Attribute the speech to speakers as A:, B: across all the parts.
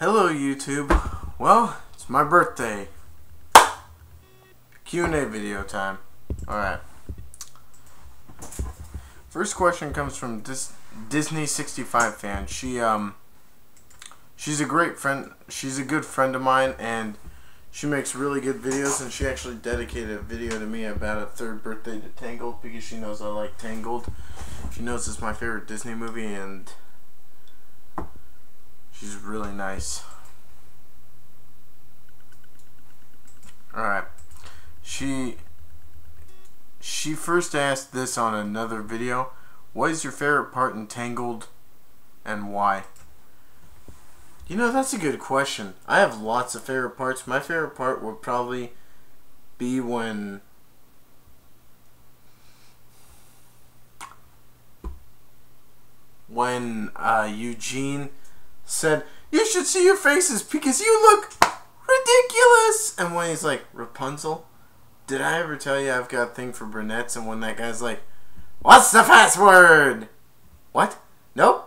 A: Hello YouTube. Well, it's my birthday. Q&A video time. Alright. First question comes from Disney 65 fan. She's a great friend. She's a good friend of mine, and she makes really good videos, and she actually dedicated a video to me about a third birthday to Tangled because she knows I like Tangled. She knows it's my favorite Disney movie, and she's really nice. Alright. She first asked this on another video. What is your favorite part in Tangled and why? You know, that's a good question. I have lots of favorite parts. My favorite part would probably be when Eugene said, "You should see your faces because you look ridiculous." And when he's like, "Rapunzel, did I ever tell you I've got a thing for brunettes?" And when that guy's like, "What's the password?" What? Nope.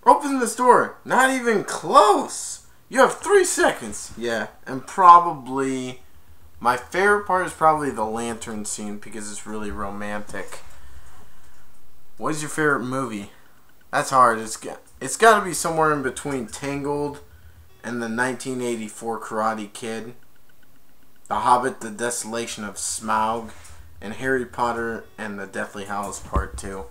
A: Open this door. Not even close. You have 3 seconds. Yeah, and probably my favorite part is probably the lantern scene because it's really romantic. What is your favorite movie? That's hard. It's got to be somewhere in between Tangled and the 1984 Karate Kid, The Hobbit, The Desolation of Smaug, and Harry Potter and the Deathly Hallows Part 2.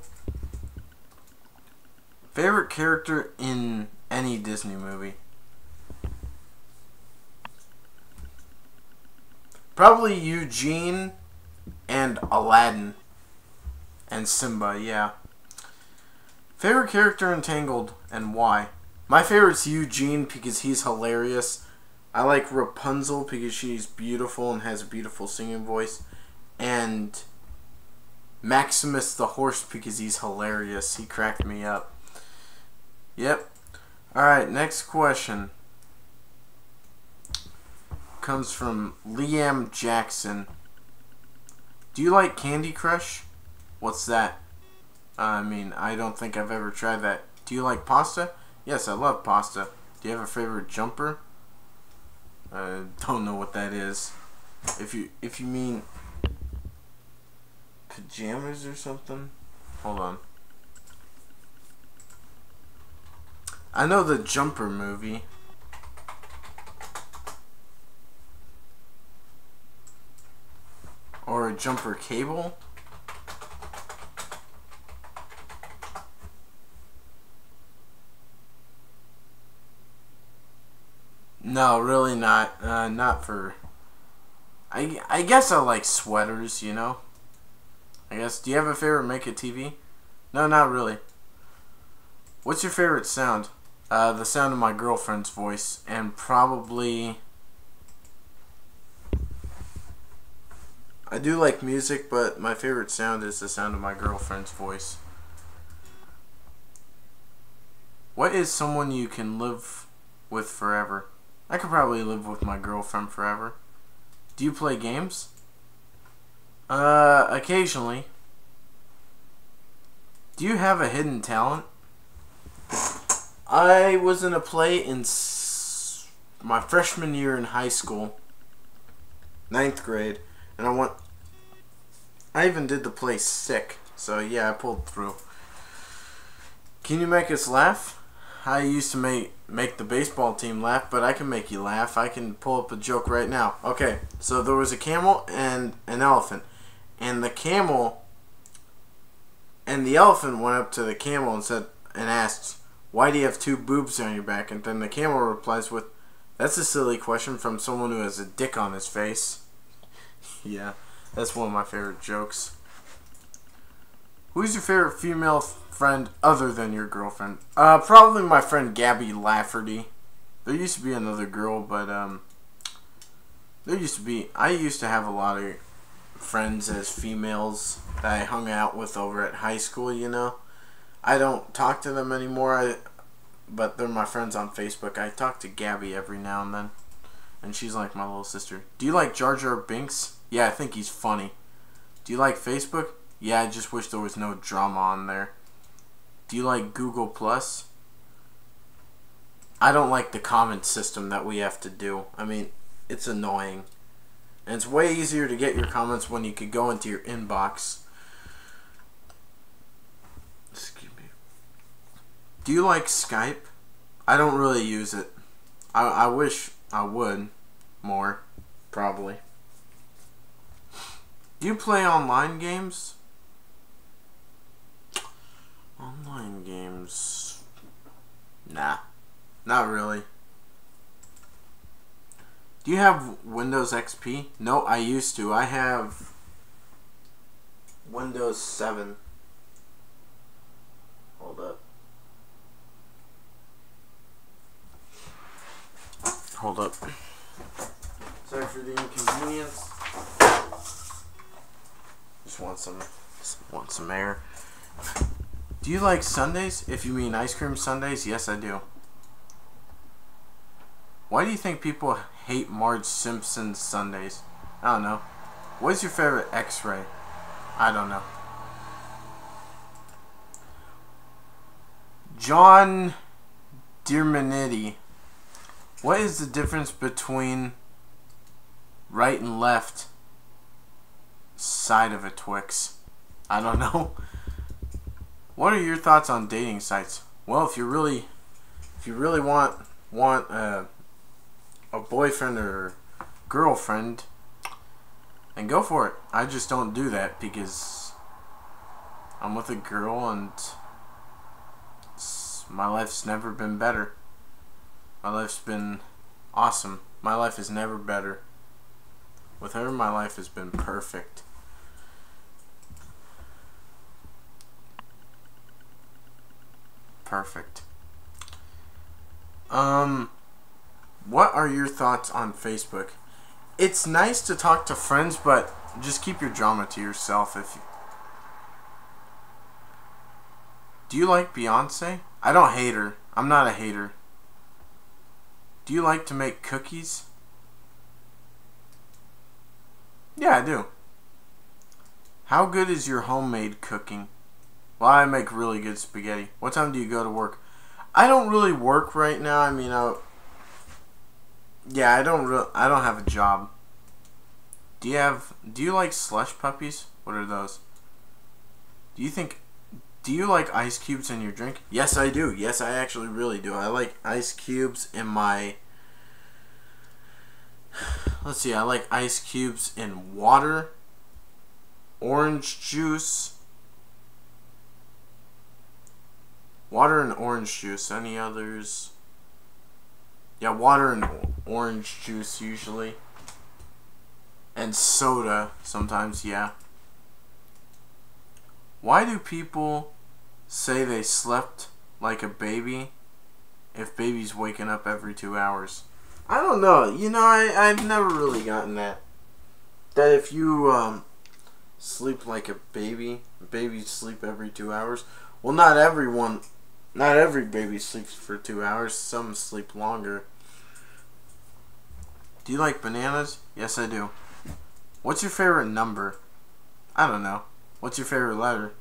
A: Favorite character in any Disney movie? Probably Eugene and Aladdin and Simba, yeah. Favorite character in Tangled and why? My favorite's Eugene because he's hilarious. I like Rapunzel because she's beautiful and has a beautiful singing voice. And Maximus the horse because he's hilarious. He cracked me up. Yep. Alright, next question comes from Liam Jackson. Do you like Candy Crush? What's that? I mean, I don't think I've ever tried that. Do you like pasta? Yes, I love pasta. Do you have a favorite jumper? I don't know what that is. If you mean pajamas or something? Hold on. I know the Jumper movie. Or a jumper cable. No, really not. Not for... I guess I like sweaters, you know? I guess. Do you have a favorite Make-A-TV? No, not really. What's your favorite sound? The sound of my girlfriend's voice. And probably... I do like music, but my favorite sound is the sound of my girlfriend's voice. What is someone you can live with forever? I could probably live with my girlfriend forever. Do you play games? Occasionally. Do you have a hidden talent? I was in a play in my freshman year in high school, 9th grade, and I even did the play sick, so yeah, I pulled through. Can you make us laugh? I used to make the baseball team laugh, but I can make you laugh. I can pull up a joke right now. Okay, so there was a camel and an elephant, and the elephant went up to the camel and asked, "Why do you have 2 boobs on your back?" And then the camel replies with, "That's a silly question from someone who has a dick on his face." Yeah, that's one of my favorite jokes. Who's your favorite female friend other than your girlfriend? Probably my friend Gabby Lafferty. There used to be another girl, but I used to have a lot of friends as females that I hung out with over at high school, you know. I don't talk to them anymore, but they're my friends on Facebook. I talk to Gabby every now and then, and she's like my little sister. Do you like Jar Jar Binks? Yeah, I think he's funny. Do you like Facebook? Yeah, I just wish there was no drama on there. Do you like Google Plus? I don't like the comment system that we have to do. I mean, it's annoying. And it's way easier to get your comments when you could go into your inbox. Excuse me. Do you like Skype? I don't really use it. I wish I would more, probably. Do you play online games? Online games... Nah, not really. Do you have Windows XP? No, I used to. I have Windows 7. Hold up. Hold up. Sorry for the inconvenience. Just want some air. Do you like sundaes? If you mean ice cream sundaes, yes I do. Why do you think people hate Marge Simpson's sundaes? I don't know. What is your favorite X-ray? I don't know. John Dirmanity. What is the difference between right and left side of a Twix? I don't know. What are your thoughts on dating sites? Well, if you really want a boyfriend or girlfriend, and go for it. I just don't do that because I'm with a girl and my life's never been better. My life's been awesome. My life is never better. With her, my life has been perfect. Perfect. What are your thoughts on Facebook? It's nice to talk to friends, but just keep your drama to yourself. Do you like Beyonce? I don't hate her. I'm not a hater. Do you like to make cookies? Yeah, I do. How good is your homemade cooking? Well, I make really good spaghetti. What time do you go to work? I don't really work right now. I mean, yeah, I don't have a job. Do you like slush puppies? What are those? Do you like ice cubes in your drink? Yes, I do. Yes, I actually really do. I like ice cubes in my... Let's see, I like ice cubes in water, orange juice, water and orange juice. Any others? Yeah, water and orange juice usually. And soda sometimes, yeah. Why do people say they slept like a baby if baby's waking up every 2 hours? I don't know. You know, I've never really gotten that. That if you sleep like a baby, babies sleep every 2 hours. Well, not every baby sleeps for 2 hours. Some sleep longer. Do you like bananas? Yes, I do. What's your favorite number? I don't know. What's your favorite letter?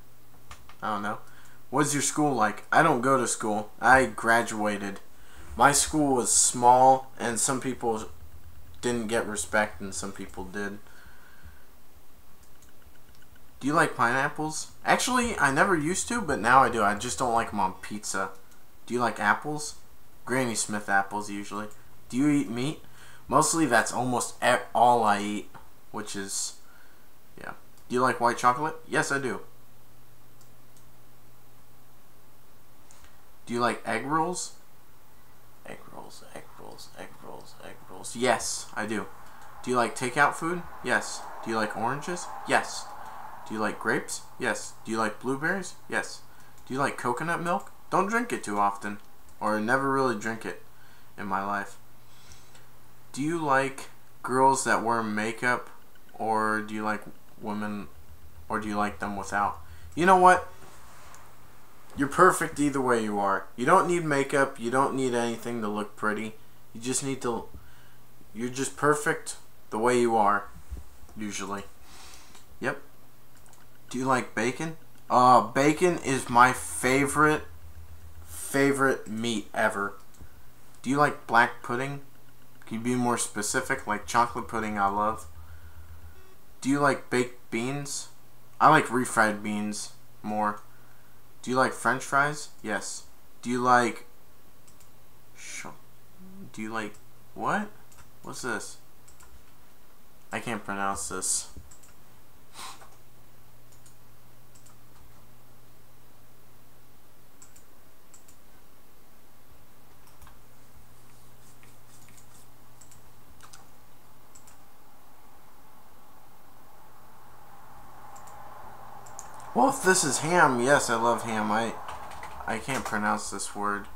A: I don't know. What's your school like? I don't go to school. I graduated. My school was small, and some people didn't get respect, and some people did. Do you like pineapples? Actually, I never used to, but now I do. I just don't like them on pizza. Do you like apples? Granny Smith apples, usually. Do you eat meat? Mostly, that's almost all I eat, which is, yeah. Do you like white chocolate? Yes, I do. Do you like egg rolls? Egg rolls, egg rolls, egg rolls, egg rolls. Yes, I do. Do you like takeout food? Yes. Do you like oranges? Yes. Do you like grapes? Yes. Do you like blueberries? Yes. Do you like coconut milk? Don't drink it too often, or never really drink it in my life. Do you like girls that wear makeup, or do you like women, or do you like them without? You know what? You're perfect either way you are. You don't need makeup. You don't need anything to look pretty. You just need to... You're just perfect the way you are, usually. Yep. Do you like bacon? Bacon is my favorite meat ever. Do you like black pudding? Can you be more specific? Like chocolate pudding I love. Do you like baked beans? I like refried beans more. Do you like french fries? Yes. Do you like... Do you like... What? What's this? I can't pronounce this. Well, if this is ham, yes, I love ham. I can't pronounce this word.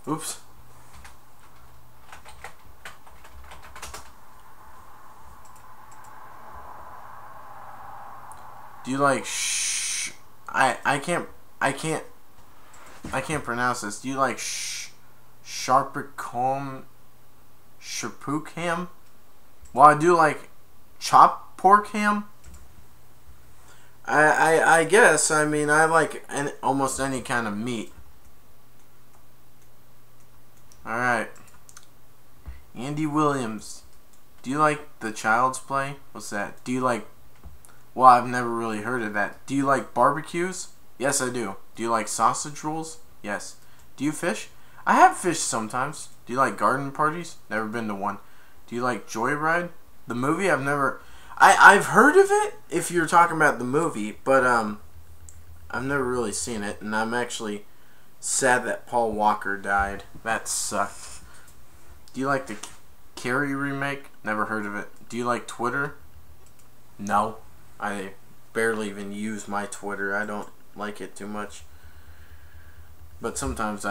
A: Oops. Do you like I can't pronounce this. Do you like Sharpicombe Sherpook ham? Well, I do like chopped pork ham. I guess. I mean, I like almost any kind of meat. Alright. Andy Williams. Do you like the Child's Play? What's that? Do you like... Well, I've never really heard of that. Do you like barbecues? Yes, I do. Do you like sausage rolls? Yes. Do you fish? I have fished sometimes. Do you like garden parties? Never been to one. Do you like Joyride? The movie? I've never... I've heard of it, if you're talking about the movie, but I've never really seen it, and I'm actually sad that Paul Walker died. That sucked. Do you like the Carrie remake? Never heard of it. Do you like Twitter? No. I barely even use my Twitter. I don't like it too much. But sometimes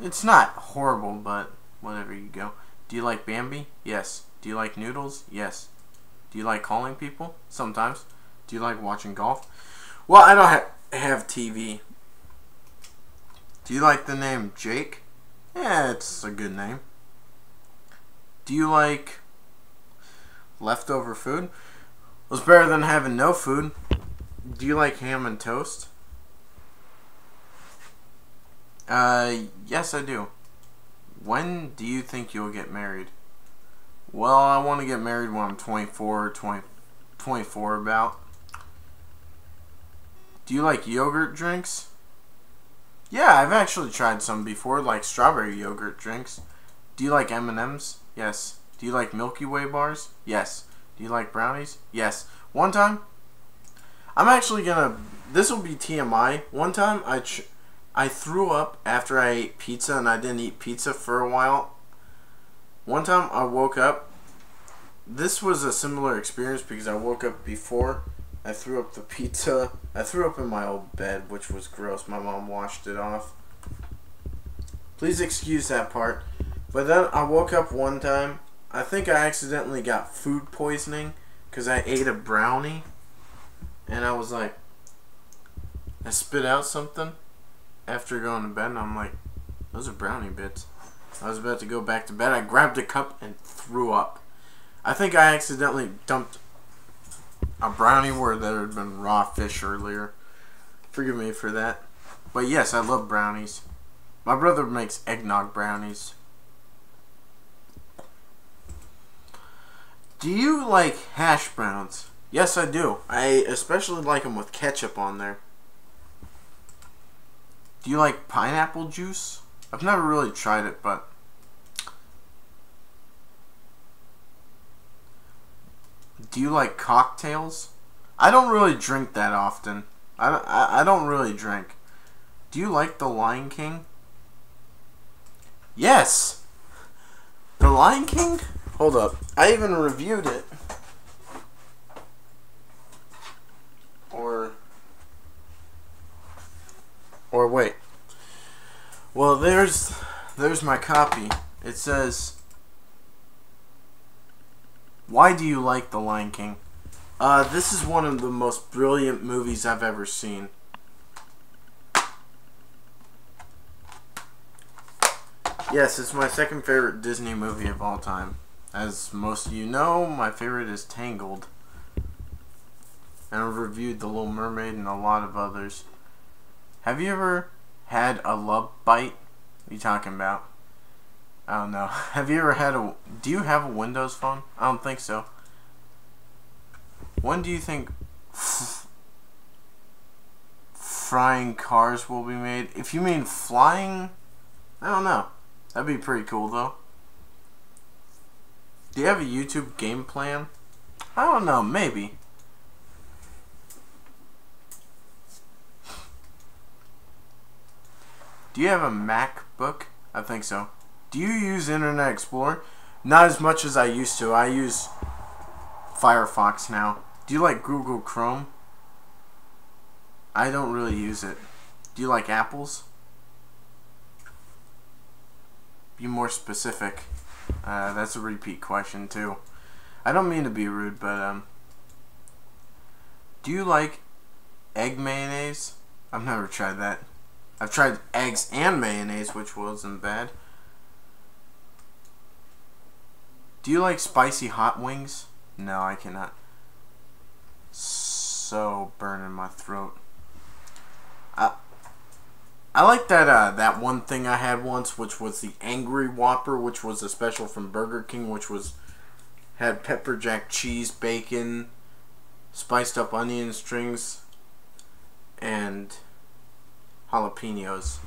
A: it's not horrible, but whatever you go. Do you like Bambi? Yes. Do you like noodles? Yes. Do you like calling people? Sometimes. Do you like watching golf? Well, I don't have TV. Do you like the name Jake? Yeah, it's a good name. Do you like leftover food? Well, it's better than having no food. Do you like ham and toast? Yes, I do. When do you think you'll get married? Well, I want to get married when I'm 24 or 24 about. Do you like yogurt drinks? Yeah, I've actually tried some before, like strawberry yogurt drinks. Do you like M&M's? Yes. Do you like Milky Way bars? Yes. Do you like brownies? Yes. One time, I'm actually gonna... This will be TMI. One time, I threw up after I ate pizza, and I didn't eat pizza for a while. One time I woke up. This was a similar experience because I woke up before I threw up the pizza. I threw up in my old bed, which was gross. My mom washed it off. Please excuse that part. But then I woke up one time. I think I accidentally got food poisoning because I ate a brownie. And I was like, I spit out something after going to bed, and I'm like, those are brownie bits. I was about to go back to bed. I grabbed a cup and threw up. I think I accidentally dumped a brownie where there had been raw fish earlier. Forgive me for that. But yes, I love brownies. My brother makes eggnog brownies. Do you like hash browns? Yes, I do. I especially like them with ketchup on there. Do you like pineapple juice? I've never really tried it, but... Do you like cocktails? I don't really drink that often. I don't really drink. Do you like The Lion King? Yes! The Lion King? Hold up. I even reviewed it. Or wait. Well, there's my copy. It says, why do you like The Lion King? This is one of the most brilliant movies I've ever seen. Yes, it's my second favorite Disney movie of all time. As most of you know, my favorite is Tangled. And I've reviewed The Little Mermaid and a lot of others. Have you ever had a love bite? What are you talking about? I don't know. Have you ever had a... Do you have a Windows phone? I don't think so. When do you think flying cars will be made? If you mean flying, I don't know. That'd be pretty cool, though. Do you have a YouTube game plan? I don't know. Maybe. Do you have a MacBook? I think so. Do you use Internet Explorer? Not as much as I used to. I use Firefox now. Do you like Google Chrome? I don't really use it. Do you like apples? Be more specific. That's a repeat question too. I don't mean to be rude, but do you like egg mayonnaise? I've never tried that. I've tried eggs and mayonnaise, which wasn't bad. Do you like spicy hot wings? No, I cannot. So burning my throat. I like that one thing I had once, which was the Angry Whopper, which was a special from Burger King, which had pepper jack cheese, bacon, spiced up onion strings, and jalapenos.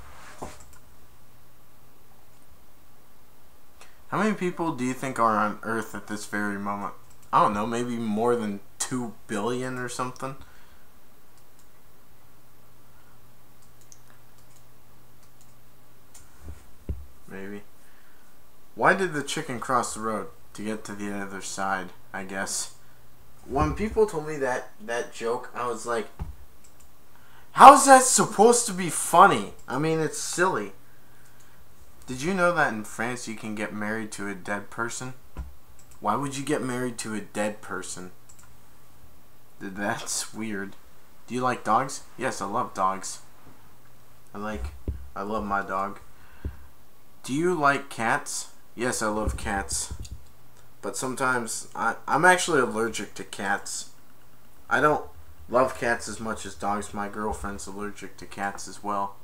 A: How many people do you think are on Earth at this very moment? I don't know, maybe more than 2 billion or something. Maybe. Why did the chicken cross the road? To get to the other side, I guess. When people told me that joke, I was like, how is that supposed to be funny? I mean, it's silly. Did you know that in France you can get married to a dead person? Why would you get married to a dead person? That's weird. Do you like dogs? Yes, I love dogs. I love my dog. Do you like cats? Yes, I love cats. But sometimes I'm actually allergic to cats. I don't love cats as much as dogs. My girlfriend's allergic to cats as well.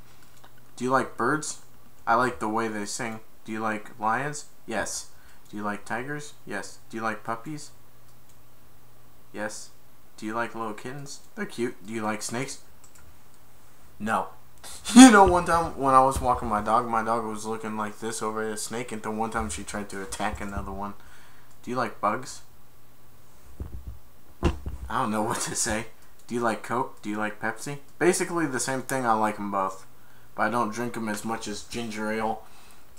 A: Do you like birds? I like the way they sing. Do you like lions? Yes. Do you like tigers? Yes. Do you like puppies? Yes. Do you like little kittens? They're cute. Do you like snakes? No. You know, one time when I was walking my dog was looking like this over at a snake, and then one time she tried to attack another one. Do you like bugs? I don't know what to say. Do you like Coke? Do you like Pepsi? Basically the same thing. I like them both. But I don't drink them as much as ginger ale.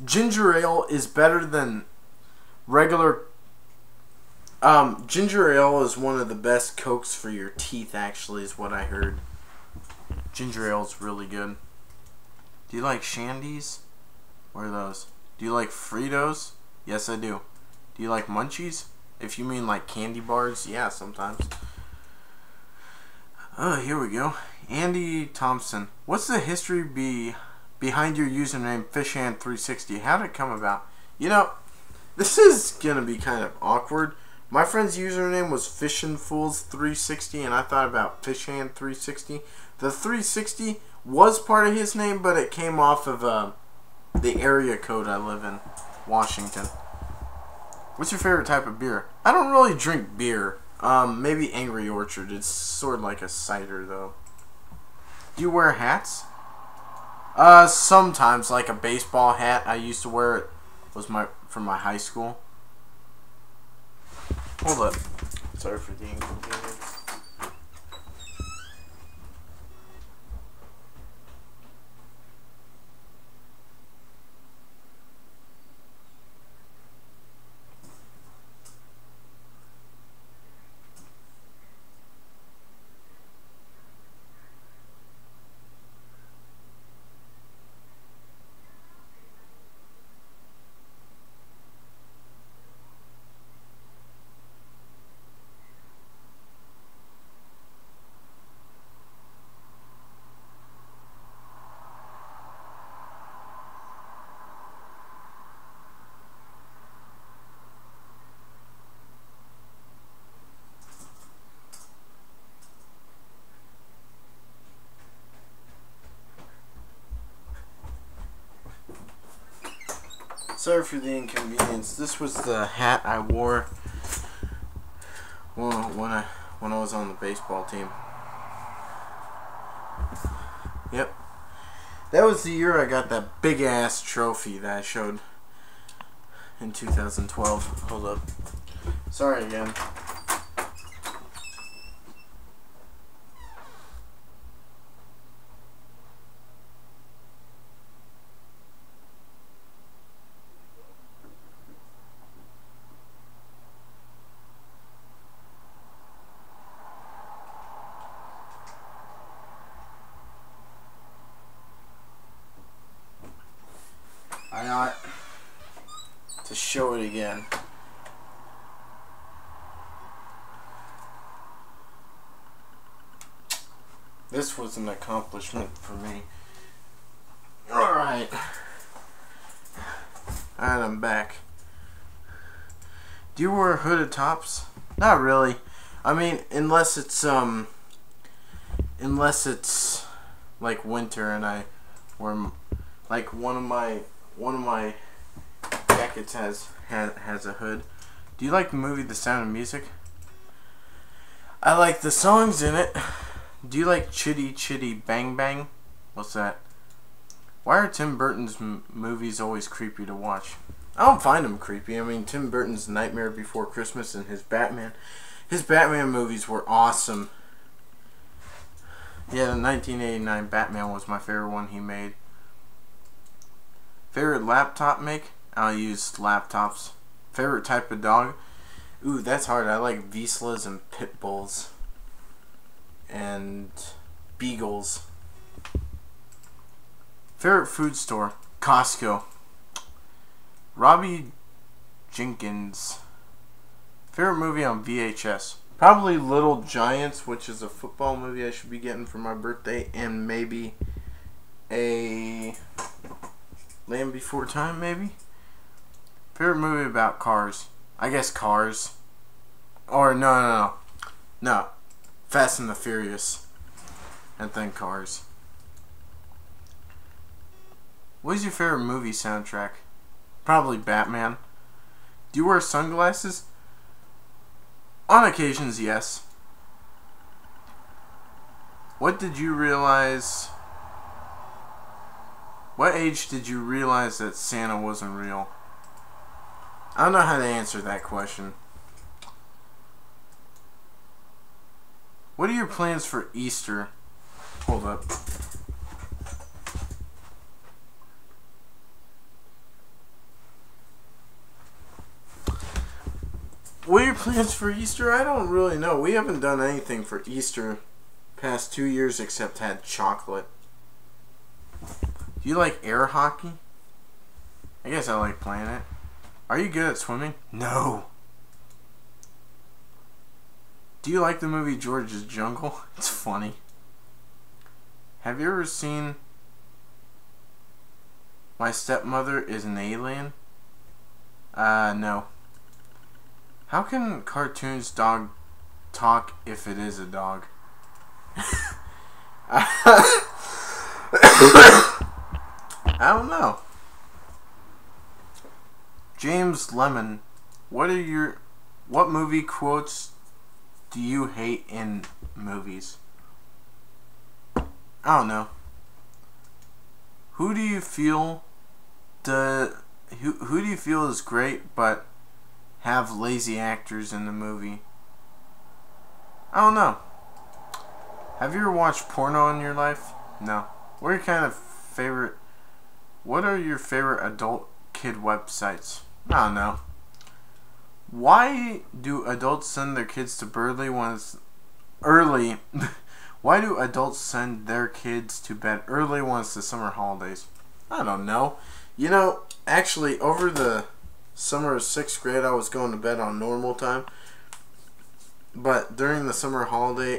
A: Ginger ale is better than regular... ginger ale is one of the best Cokes for your teeth, actually, is what I heard. Ginger ale is really good. Do you like Shandies? What are those? Do you like Fritos? Yes, I do. Do you like Munchies? If you mean like candy bars, yeah, sometimes. Oh, here we go. Andy Thompson. What's the history behind your username Fishhand360? How did it come about? You know, this is gonna be kind of awkward. My friend's username was FishinFools360, and I thought about Fishhand360. The 360 was part of his name, but it came off of the area code I live in, Washington. What's your favorite type of beer? I don't really drink beer. Maybe Angry Orchard. It's sort of like a cider, though. Do you wear hats? Sometimes, like a baseball hat. I used to wear it. Was from my high school. Hold up. Sorry for the inconvenience. Sorry for the inconvenience. This was the hat I wore when I was on the baseball team. Yep. That was the year I got that big ass trophy that I showed in 2012. Hold up. Sorry again. I ought to show it again. This was an accomplishment for me. Alright. Alright, I'm back. Do you wear hooded tops? Not really. I mean, unless it's like winter and I wear, like one of my jackets has a hood. Do you like the movie The Sound of Music? I like the songs in it. Do you like Chitty Chitty Bang Bang? What's that? Why are Tim Burton's movies always creepy to watch? I don't find them creepy. I mean, Tim Burton's Nightmare Before Christmas and his Batman movies were awesome. Yeah, the 1989 Batman was my favorite one he made. Favorite laptop make? I'll use laptops. Favorite type of dog? Ooh, that's hard. I like Vizslas and Pit Bulls. And Beagles. Favorite food store? Costco. Robbie Jenkins. Favorite movie on VHS? Probably Little Giants, which is a football movie I should be getting for my birthday, and maybe a Land Before Time, maybe? Favorite movie about cars? I guess Cars. Or no. Fast and the Furious. And then Cars. What is your favorite movie soundtrack? Probably Batman. Do you wear sunglasses? On occasions, yes. What age did you realize that Santa wasn't real? I don't know how to answer that question. What are your plans for Easter? Hold up. What are your plans for Easter? I don't really know. We haven't done anything for Easter past 2 years except had chocolate. Do you like air hockey? I guess I like playing it. Are you good at swimming? No. Do you like the movie George's Jungle? It's funny. Have you ever seen My Stepmother is an Alien? No. How can cartoons dog talk if it is a dog? I don't know. James Lemon, what movie quotes do you hate in movies? I don't know. Who do you feel is great but have lazy actors in the movie? I don't know. Have you ever watched porno in your life? No. What are your favorite adult kid websites? I don't know. Why do adults send their kids to Burley when it's early? Why do adults send their kids to bed early when it's the summer holidays? I don't know. You know, actually, over the summer of 6th grade, I was going to bed on normal time. But during the summer holiday,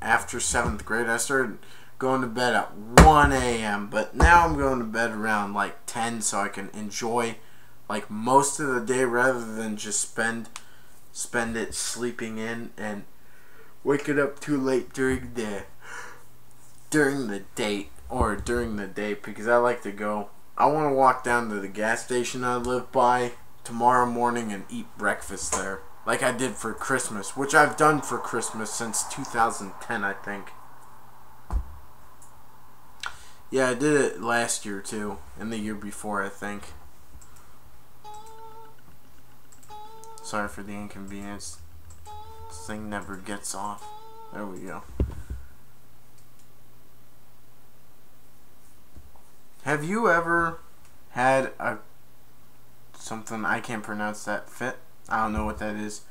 A: after 7th grade, I started going to bed at 1 a.m. But now I'm going to bed around like 10 so I can enjoy like most of the day rather than just spend it sleeping in and waking up too late during the day because I like to go I want to walk down to the gas station I live by tomorrow morning and eat breakfast there. Like I did for Christmas, which I've done for Christmas since 2010, I think. Yeah, I did it last year too, and the year before, I think. Sorry for the inconvenience. This thing never gets off. There we go. Have you ever had something, I can't pronounce that, fit? I don't know what that is.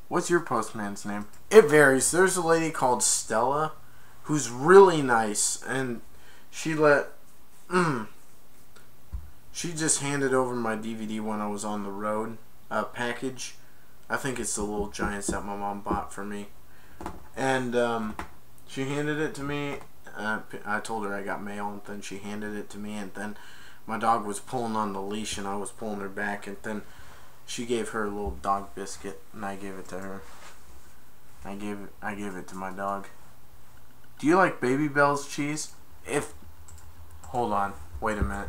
A: What's your postman's name? It varies. There's a lady called Stella who's really nice, and she just handed over my DVD when I was on the road, a package. I think it's the Little Giants that my mom bought for me, and she handed it to me. I told her I got mail, and then she handed it to me, and then my dog was pulling on the leash, and I was pulling her back, and then she gave her a little dog biscuit, and I gave it to her. I gave it to my dog. Do you like Baby Bell's cheese? Hold on, wait a minute.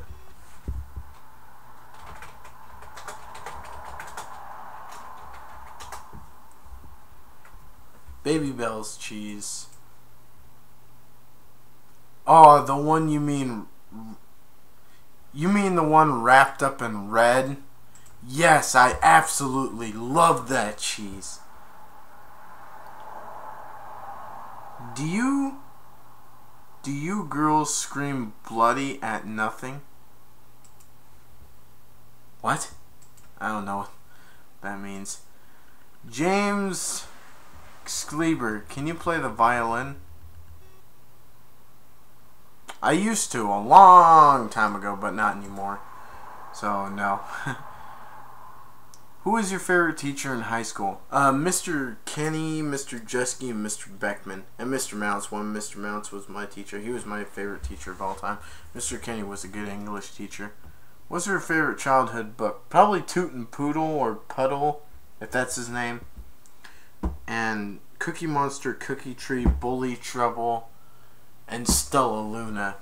A: Baby Bell's cheese. Oh, the one you mean the one wrapped up in red? Yes, I absolutely love that cheese. Do you girls scream bloody at nothing? What? I don't know what that means. James Skleber, can you play the violin? I used to a long time ago, but not anymore. So, no. Who was your favorite teacher in high school? Mr. Kenny, Mr. Jesky, and Mr. Beckman. And Mr. Mounts. Mr. Mounts was my teacher. He was my favorite teacher of all time. Mr. Kenny was a good English teacher. What's your favorite childhood book? Probably Toot and Poodle or Puddle, if that's his name. And Cookie Monster, Cookie Tree, Bully Trouble, and Stella Luna.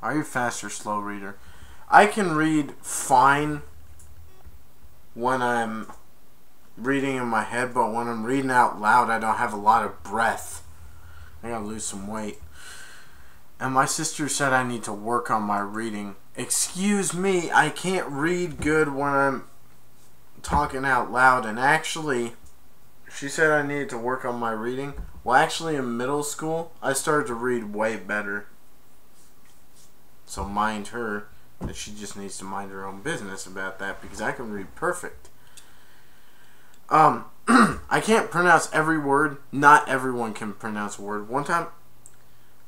A: Are you a fast or slow reader? I can read fine when I'm reading in my head, but when I'm reading out loud, I don't have a lot of breath. I gotta lose some weight. And my sister said I need to work on my reading. Excuse me, I can't read good when I'm talking out loud. And actually, she said I needed to work on my reading. Well, actually, in middle school, I started to read way better. So mind her that she just needs to mind her own business about that, because I can read perfect. I can't pronounce every word. Not everyone can pronounce a word. One time,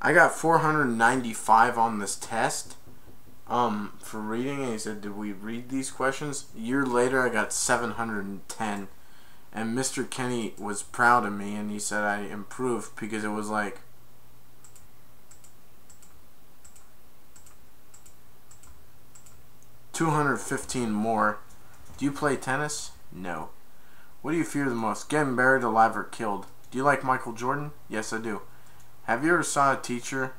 A: I got 495 on this test for reading, and he said, did we read these questions? A year later, I got 710. And Mr. Kenny was proud of me, and he said I improved because it was like 215 more. Do you play tennis? No. What do you fear the most? Getting buried alive or killed? Do you like Michael Jordan? Yes, I do. Have you ever saw a teacher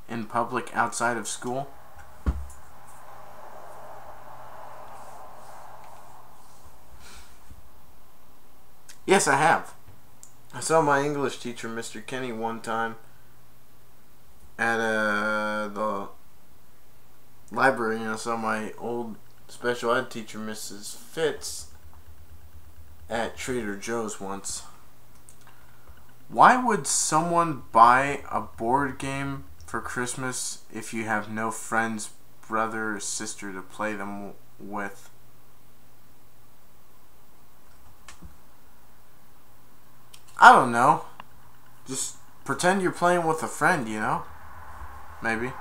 A: in public outside of school? Yes, I have. I saw my English teacher, Mr. Kenny, one time at the library, and I saw my old special ed teacher, Mrs. Fitz, at Trader Joe's once. Why would someone buy a board game for Christmas if you have no friends, brother, or sister to play them with? I don't know. Just pretend you're playing with a friend, you know? Maybe.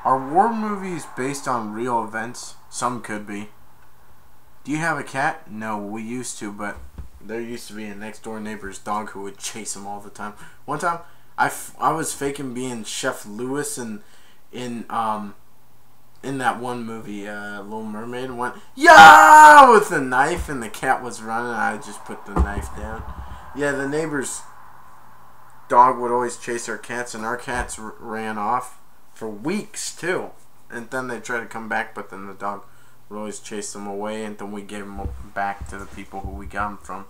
A: Are war movies based on real events? Some could be. Do you have a cat? No, we used to, but there used to be a next door neighbor's dog who would chase him all the time. One time, I was faking being Chef Lewis in that one movie, Little Mermaid, and went, yeah, with the knife, and the cat was running, and I just put the knife down. Yeah, the neighbor's dog would always chase our cats, and our cats ran off. for weeks too. And then they try to come back, but then the dog would always chase them away, and then we gave them back to the people who we got them from.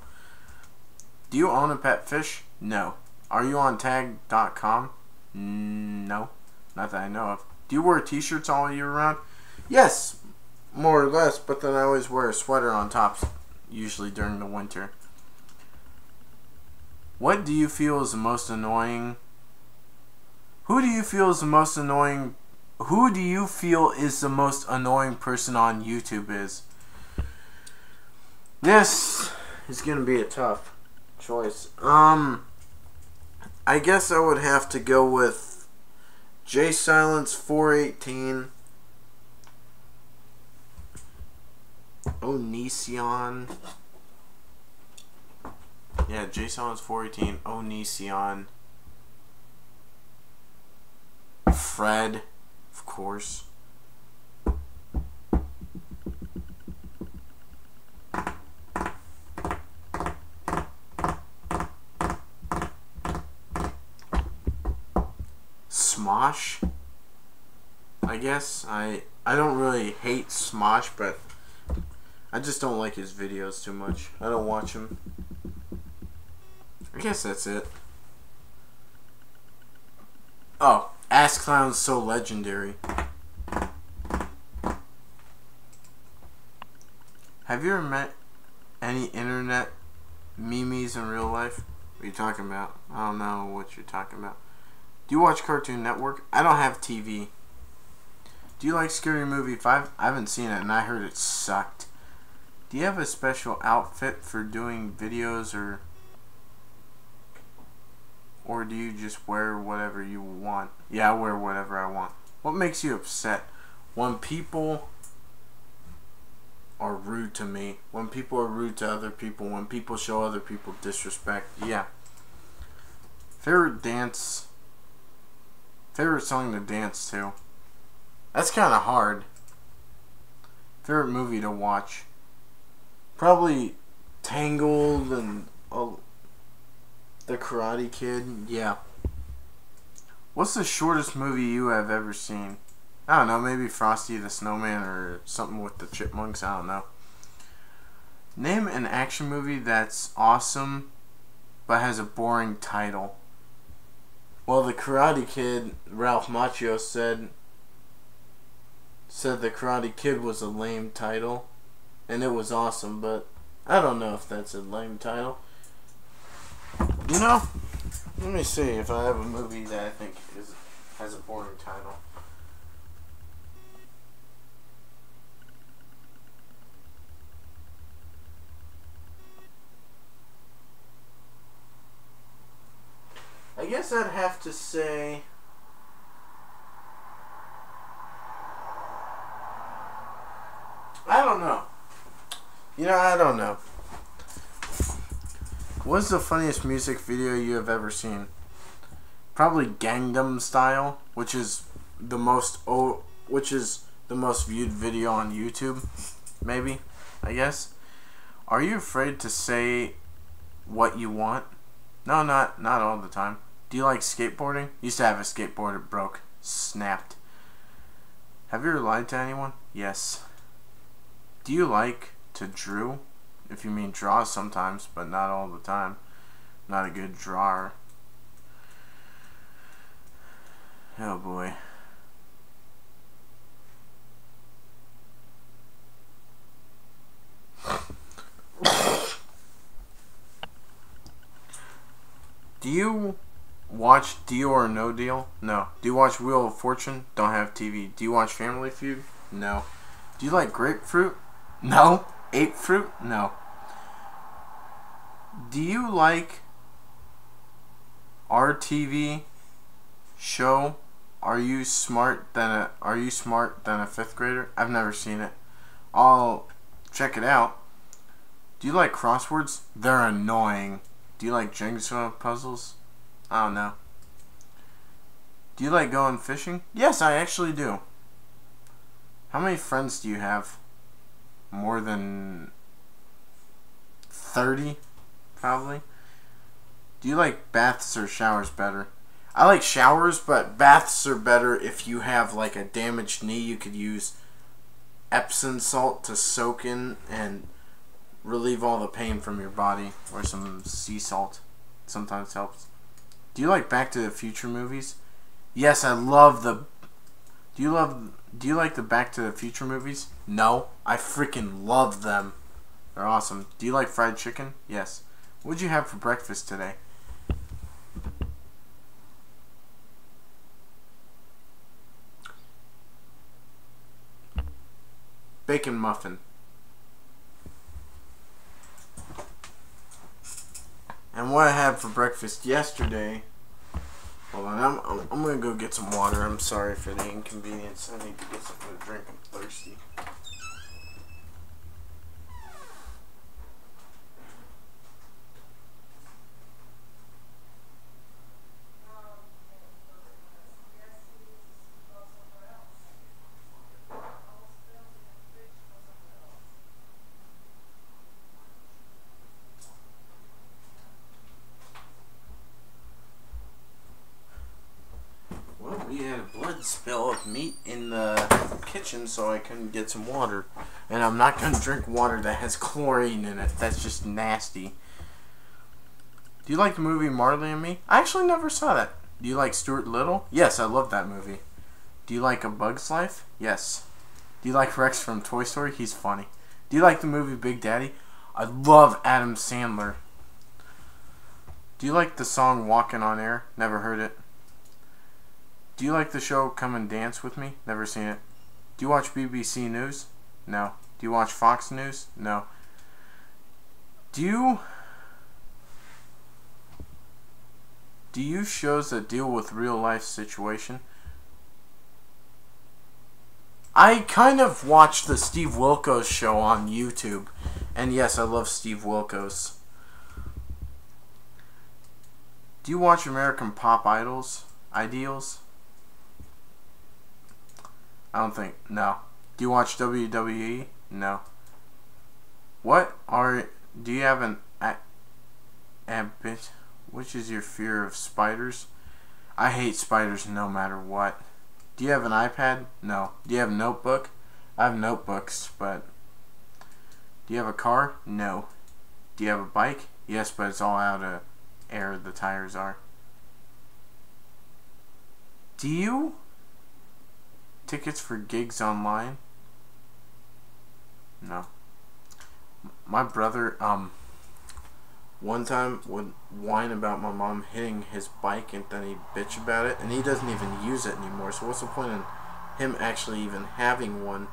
A: Do you own a pet fish? No. Are you on tag.com? No. Not that I know of. Do you wear t-shirts all year round? Yes, more or less, but then I always wear a sweater on top, usually during the winter. What do you feel is the most annoying? Who do you feel is the most annoying? Who do you feel is the most annoying person on YouTube is? This is gonna be a tough choice. I guess I would have to go with J Silence 418, Onision. Yeah, J Silence 418, Onision, Fred, of course. Smosh, I guess. I don't really hate Smosh, but I just don't like his videos too much. I don't watch him. I guess that's it. Oh, Ass Clown's so legendary. Have you ever met any internet memes in real life? What are you talking about? I don't know what you're talking about. Do you watch Cartoon Network? I don't have TV. Do you like Scary Movie 5? I haven't seen it and I heard it sucked. Do you have a special outfit for doing videos, or do you just wear whatever you want? Yeah, I wear whatever I want. What makes you upset? When people are rude to me. When people are rude to other people. When people show other people disrespect. Yeah. Favorite dance. Favorite song to dance to. That's kind of hard. Favorite movie to watch. Probably Tangled and The Karate Kid. Yeah. What's the shortest movie you have ever seen? I don't know. Maybe Frosty the Snowman or something with the Chipmunks. I don't know. Name an action movie that's awesome but has a boring title. Well, The Karate Kid, Ralph Macchio said The Karate Kid was a lame title, and it was awesome, but I don't know if that's a lame title. You know, let me see if I have a movie that I think has a boring title. I guess I'd have to say I don't know. You know, I don't know. What's the funniest music video you have ever seen? Probably Gangnam Style, which is the most viewed video on YouTube. Maybe, I guess. Are you afraid to say what you want? No, not all the time. Do you like skateboarding? Used to have a skateboard, it broke. Snapped. Have you ever lied to anyone? Yes. Do you like to draw? If you mean draw sometimes, but not all the time. Not a good drawer. Oh boy. Do you watch Deal or No Deal? No. Do you watch Wheel of Fortune? Don't have TV. Do you watch Family Feud? No. Do you like grapefruit? No. Ape fruit? No. Do you like our TV show? Are you smart than a 5th grader? I've never seen it. I'll check it out. Do you like crosswords? They're annoying. Do you like jigsaw puzzles? I don't know. Do you like going fishing? Yes, I actually do. How many friends do you have? More than 30, probably. Do you like baths or showers better? I like showers, but baths are better if you have like a damaged knee. You could use Epsom salt to soak in and relieve all the pain from your body, or some sea salt sometimes helps. Do you like Back to the Future movies? Yes, I love the... Do you like the Back to the Future movies? No, I freaking love them. They're awesome. Do you like fried chicken? Yes. What'd you have for breakfast today? Bacon muffin. And what I had for breakfast yesterday... Hold on, I'm gonna go get some water. I'm sorry for the inconvenience. I need to get something to drink. I'm thirsty. Well, we had a blood spill of meat in the kitchen, so I couldn't get some water. And I'm not going to drink water that has chlorine in it. That's just nasty. Do you like the movie Marley and Me? I actually never saw that. Do you like Stuart Little? Yes, I love that movie. Do you like A Bug's Life? Yes. Do you like Rex from Toy Story? He's funny. Do you like the movie Big Daddy? I love Adam Sandler. Do you like the song Walking on Air? Never heard it. Do you like the show Come and Dance with Me? Never seen it. Do you watch BBC News? No. Do you watch Fox News? No. Do you shows that deal with real life situation? I kind of watch the Steve Wilkos show on YouTube. And yes, I love Steve Wilkos. Do you watch American Pop Ideals? I don't think. No. Do you watch WWE? No. Do you have an ambit? Which is your fear of spiders? I hate spiders no matter what. Do you have an iPad? No. Do you have a notebook? I have notebooks, but... Do you have a car? No. Do you have a bike? Yes, but it's all out of air, the tires are. Do you... tickets for gigs online? No. My brother, one time would whine about my mom hitting his bike, and then he'd bitch about it, and he doesn't even use it anymore, so what's the point in him actually even having one?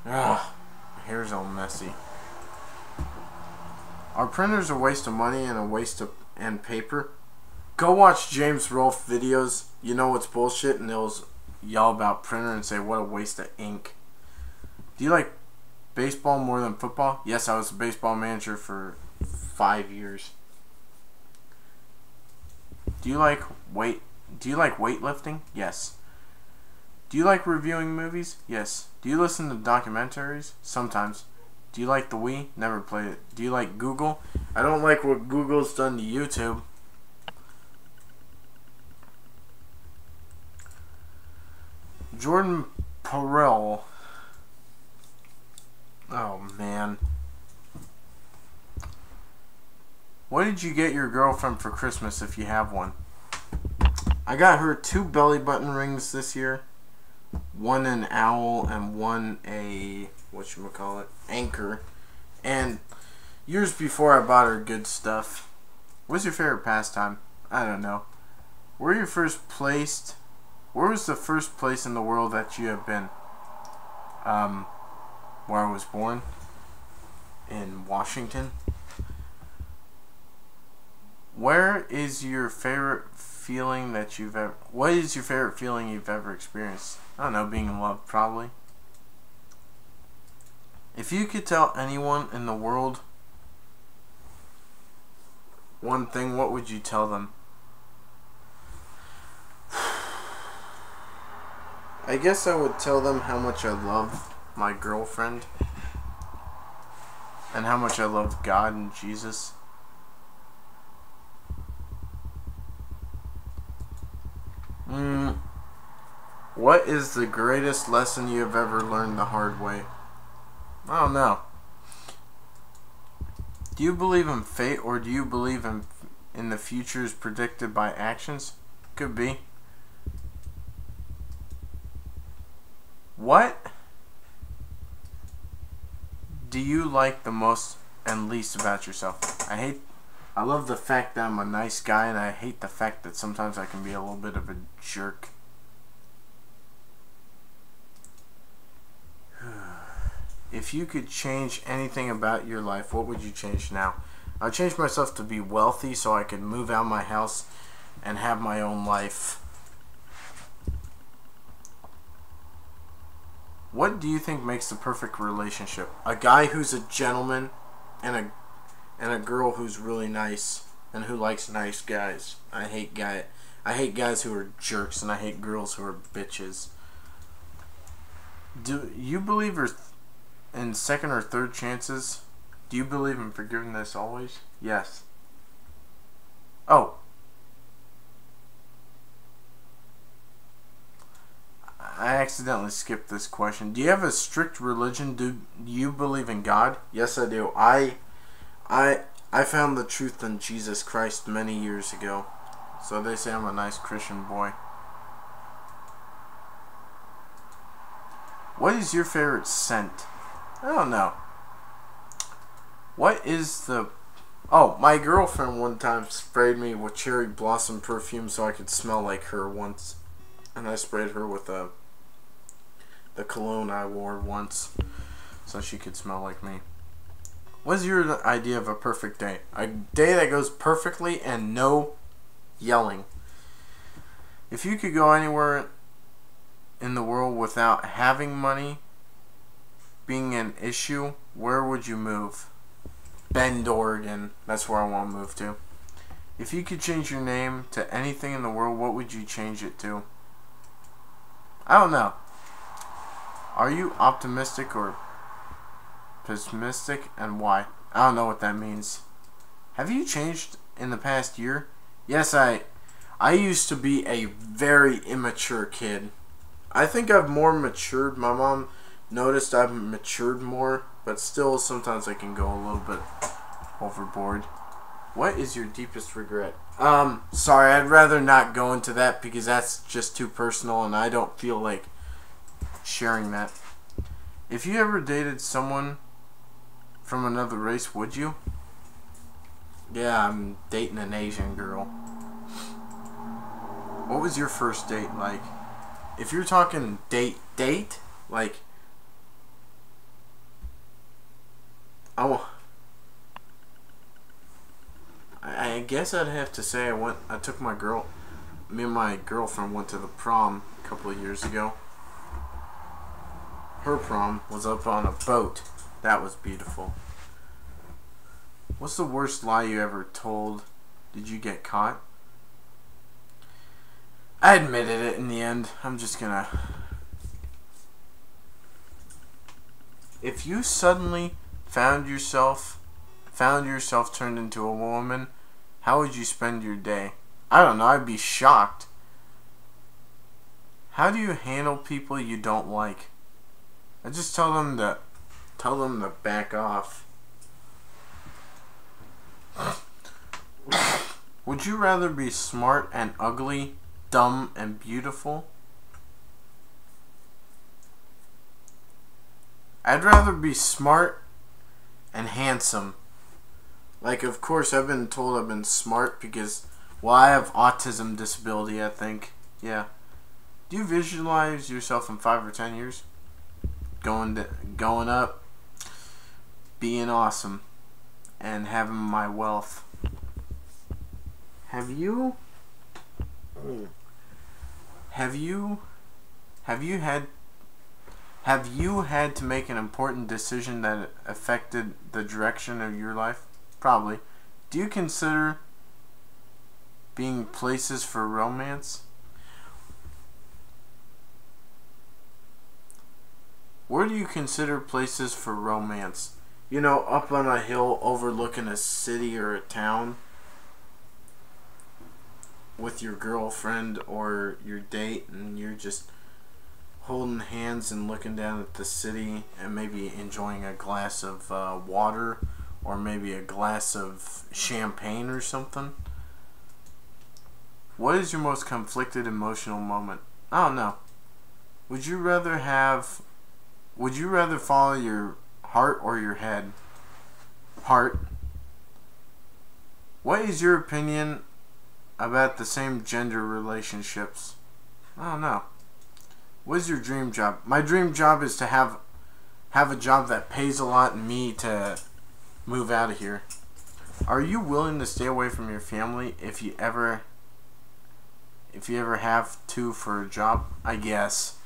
A: Ah, my hair's all messy. Are printers a waste of money and a waste of paper? Go watch James Rolfe videos. You know it's bullshit, and they'll yell about printer and say what a waste of ink. Do you like baseball more than football? Yes, I was a baseball manager for 5 years. Do you like weightlifting? Yes. Do you like reviewing movies? Yes. Do you listen to documentaries? Sometimes. Do you like the Wii? Never played it. Do you like Google? I don't like what Google's done to YouTube. Jordan Perel. Oh, man. What did you get your girlfriend for Christmas if you have one? I got her 2 belly button rings this year. One an owl and one a anchor. And years before I bought her good stuff. What's your favorite pastime? I don't know. Where was the first place in the world that you have been? Where I was born? In Washington. What is your favorite feeling you've ever experienced? I don't know, being in love, probably. If you could tell anyone in the world one thing, what would you tell them? I guess I would tell them how much I love my girlfriend and how much I love God and Jesus. What is the greatest lesson you have ever learned the hard way? I don't know. Do you believe in fate, or do you believe in the futures predicted by actions? Could be. What do you like the most and least about yourself? I love the fact that I'm a nice guy, and I hate the fact that sometimes I can be a little bit of a jerk. If you could change anything about your life, what would you change now? I'd change myself to be wealthy so I could move out of my house and have my own life. What do you think makes the perfect relationship? A guy who's a gentleman and a girl who's really nice and who likes nice guys. I hate guys who are jerks, and I hate girls who are bitches. Do you believe in second or third chances? Do you believe in forgiveness always? Yes. Oh. I accidentally skipped this question. Do you have a strict religion? Do you believe in God? Yes, I do. I found the truth in Jesus Christ many years ago. So they say I'm a nice Christian boy. What is your favorite scent? I don't know. What is the... Oh, my girlfriend one time sprayed me with cherry blossom perfume so I could smell like her once. And I sprayed her with the cologne I wore once so she could smell like me. What's your idea of a perfect day? A day that goes perfectly and no yelling. If you could go anywhere in the world without having money being an issue, where would you move? Bend, Oregon. That's where I want to move to. If you could change your name to anything in the world, what would you change it to? I don't know. Are you optimistic or pessimistic, and why? I don't know what that means. Have you changed in the past year? Yes, I used to be a very immature kid. I think I've more matured. My mom noticed I've matured more, but still sometimes I can go a little bit overboard. What is your deepest regret? Sorry, I'd rather not go into that because that's just too personal and I don't feel like sharing that. If you ever dated someone from another race, would you? Yeah, I'm dating an Asian girl. What was your first date like? If you're talking date, like, I guess I'd have to say I took my girl, me and my girlfriend went to the prom a couple of years ago. Her prom was up on a boat. That was beautiful. What's the worst lie you ever told? Did you get caught? I admitted it in the end. I'm just gonna... If you suddenly found yourself turned into a woman, how would you spend your day? I don't know. I'd be shocked. How do you handle people you don't like? I just tell them to back off. Would you rather be smart and ugly, dumb and beautiful? I'd rather be smart and handsome. Like, of course, I've been told I've been smart because, well, I have autism disability, I think. Yeah. Do you visualize yourself in 5 or 10 years? Going up, being awesome, and having my wealth. Have you had to make an important decision that affected the direction of your life? Probably. Do you consider being places for romance? Where do you consider places for romance? You know, up on a hill overlooking a city or a town with your girlfriend or your date, and you're just holding hands and looking down at the city and maybe enjoying a glass of water or maybe a glass of champagne or something. What is your most conflicted emotional moment? I don't know. Would you rather follow your heart or your head? Heart. What is your opinion about the same gender relationships? I don't know. What is your dream job? My dream job is to have a job that pays a lot and me to move out of here. Are you willing to stay away from your family if you ever have to for a job? I guess.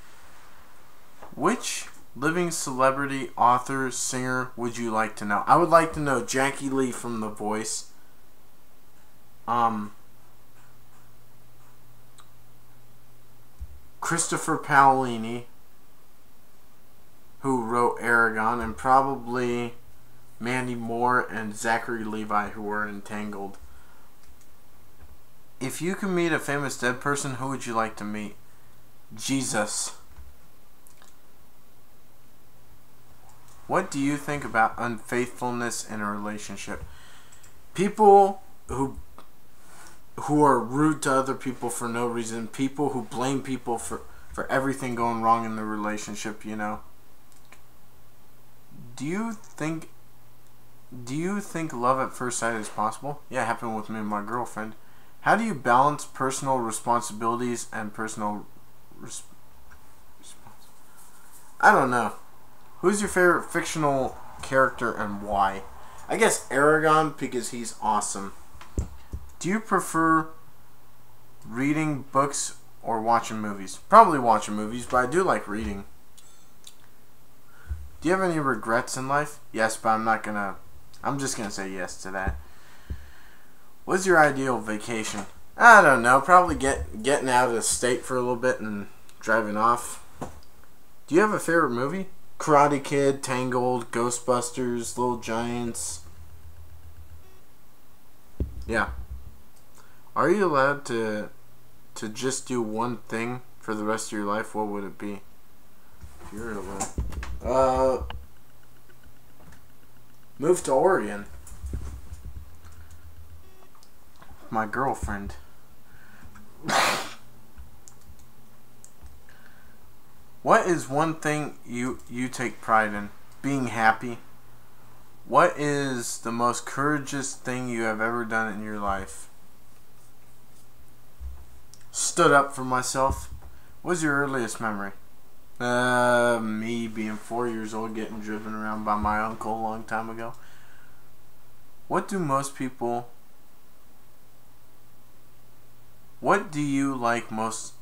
A: Which living celebrity, author, singer would you like to know? I would like to know Jackie Lee from The Voice. Christopher Paolini, who wrote Aragon, and probably Mandy Moore and Zachary Levi, who were Entangled. If you could meet a famous dead person, who would you like to meet? Jesus. What do you think about unfaithfulness in a relationship? People who are rude to other people for no reason. People who blame people for everything going wrong in the relationship, you know. Do you think love at first sight is possible? Yeah, it happened with me and my girlfriend. How do you balance personal responsibilities and personal I don't know. Who's your favorite fictional character and why? I guess Aragon, because he's awesome. Do you prefer reading books or watching movies? Probably watching movies, but I do like reading. Do you have any regrets in life? Yes, but I'm just gonna say yes to that. What's your ideal vacation? I don't know. Probably getting out of the state for a little bit and driving off. Do you have a favorite movie? Karate Kid, Tangled, Ghostbusters, Little Giants. Yeah. Are you allowed to just do one thing for the rest of your life? What would it be? If you're allowed. Move to Oregon. My girlfriend. What is one thing you take pride in? Being happy. What is the most courageous thing you have ever done in your life? Stood up for myself. What's your earliest memory? Me being 4 years old, getting driven around by my uncle a long time ago. What do you like most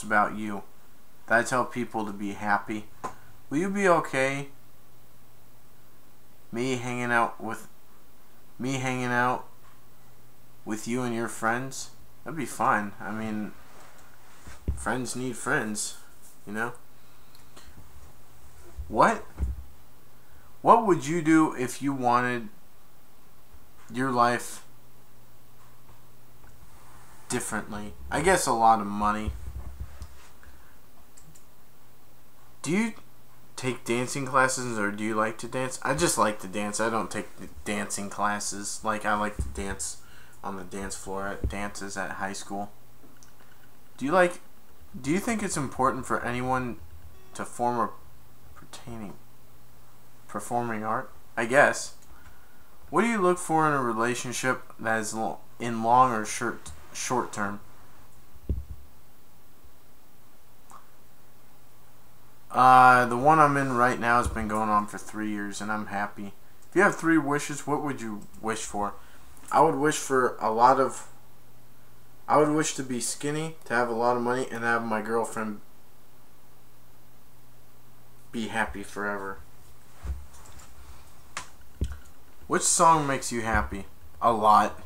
A: about you? That I tell people to be happy. Will you be okay? Me hanging out with you and your friends? That'd be fine. I mean, friends need friends, you know? What would you do if you wanted your life differently? I guess a lot of money. Do you take dancing classes or do you like to dance? I just like to dance. I don't take dancing classes. Like, I like to dance on the dance floor at dances at high school. Do you think it's important for anyone to form a performing art? I guess. What do you look for in a relationship that is in long or short term? The one I'm in right now has been going on for 3 years and I'm happy. If you have 3 wishes, what would you wish for? I would wish to be skinny, to have a lot of money, and have my girlfriend be happy forever. Which song makes you happy? A lot.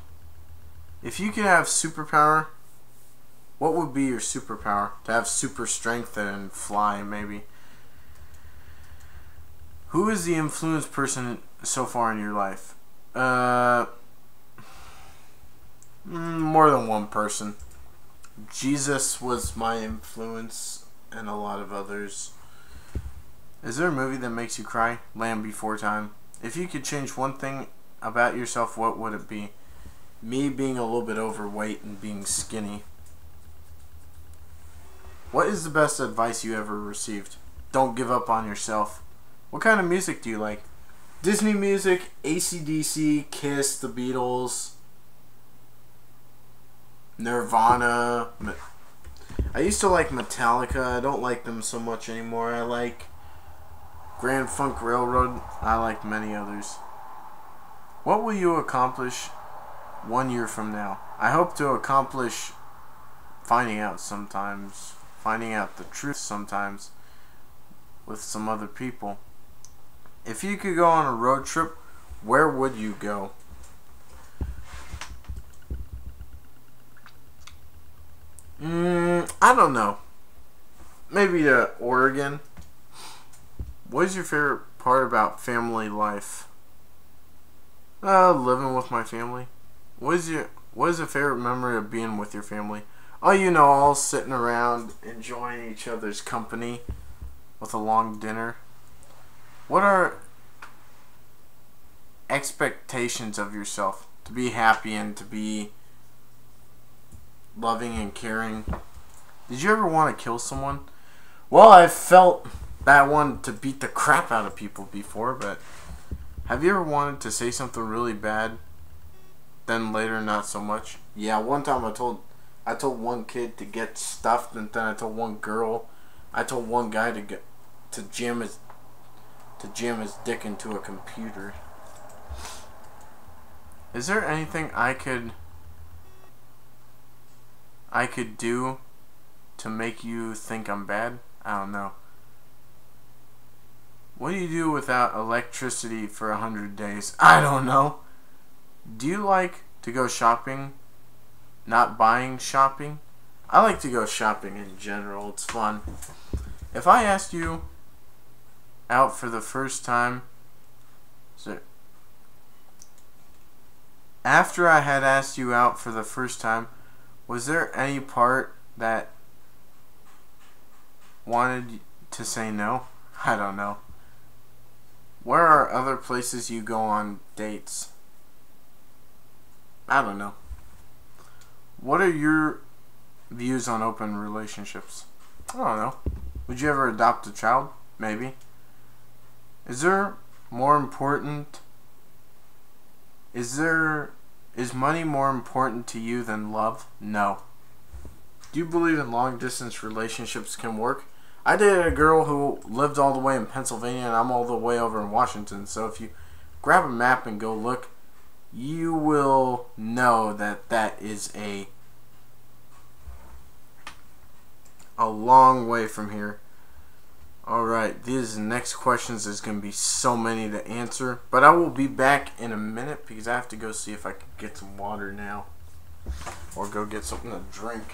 A: If you could have superpower, What would be your superpower? To have super strength and fly, maybe. Who is the influence person so far in your life? More than one person. Jesus was my influence, and a lot of others. Is there a movie that makes you cry? Land Before Time. If you could change one thing about yourself, what would it be? Me being a little bit overweight and being skinny. What is the best advice you ever received? Don't give up on yourself. What kind of music do you like? Disney music, AC/DC, Kiss, The Beatles, Nirvana. I used to like Metallica. I don't like them so much anymore. I like Grand Funk Railroad. I like many others. What will you accomplish 1 year from now? I hope to accomplish finding out the truth sometimes with some other people. If you could go on a road trip, where would you go? I don't know. Maybe to Oregon. What is your favorite part about family life? Living with my family. What is a favorite memory of being with your family? Oh, all sitting around enjoying each other's company with a long dinner. What are expectations of yourself? To be happy and to be loving and caring. Did you ever want to kill someone? Well, I felt that one to beat the crap out of people before, but have you ever wanted to say something really bad, then later not so much? Yeah, one time I told one kid to get stuffed, and then I told one guy to jam his dick into a computer. Is there anything I could do to make you think I'm bad? I don't know. What do you do without electricity for 100 days? I don't know. Do you like to go shopping? Not buying shopping? I like to go shopping in general. It's fun. If I asked you out for the first time, after I had asked you out for the first time, was there any part that wanted to say no? I don't know. Where are other places you go on dates? I don't know. What are your views on open relationships? I don't know. Would you ever adopt a child? Maybe. Is money more important to you than love? No. Do you believe in long distance relationships can work? I dated a girl who lived all the way in Pennsylvania and I'm all the way over in Washington. So if you grab a map and go look, you will know that is a long way from here. Alright, these next questions, there's going to be so many to answer. But I will be back in a minute because I have to go see if I can get some water now. Or go get something to drink.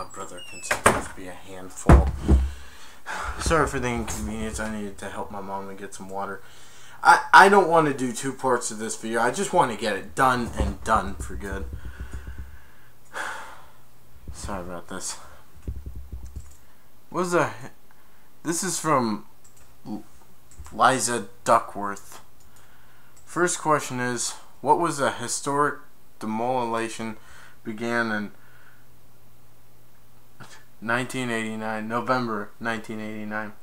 A: my brother can sometimes be a handful. Sorry for the inconvenience. I needed to help my mom to get some water. I don't want to do 2 parts of this video. I just want to get it done and done for good. Sorry about this. This is from Liza Duckworth. First question is, what was a historic demolition began in 1989, November 1989?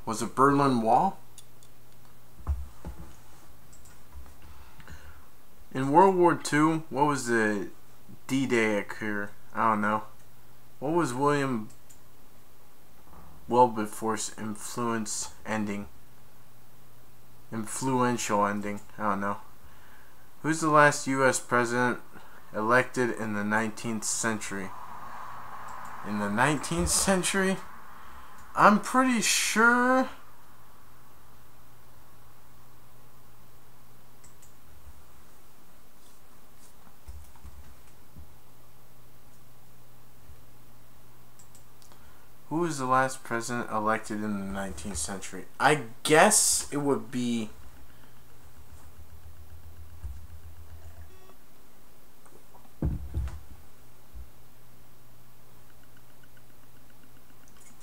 A: Was it Berlin Wall? In World War II, what was the D-Day occur? I don't know. What was William Wilberforce's influential ending? I don't know. Who's the last U.S. president elected in the 19th century? In the 19th century? I'm pretty sure... Who was the last president elected in the 19th century? I guess it would be...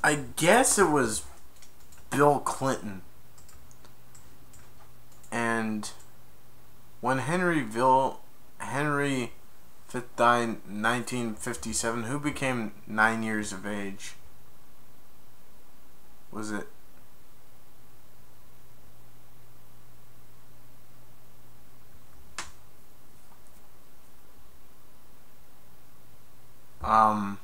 A: I guess it was Bill Clinton. And when Henry V died in 1957, who became 9 years of age? Was it I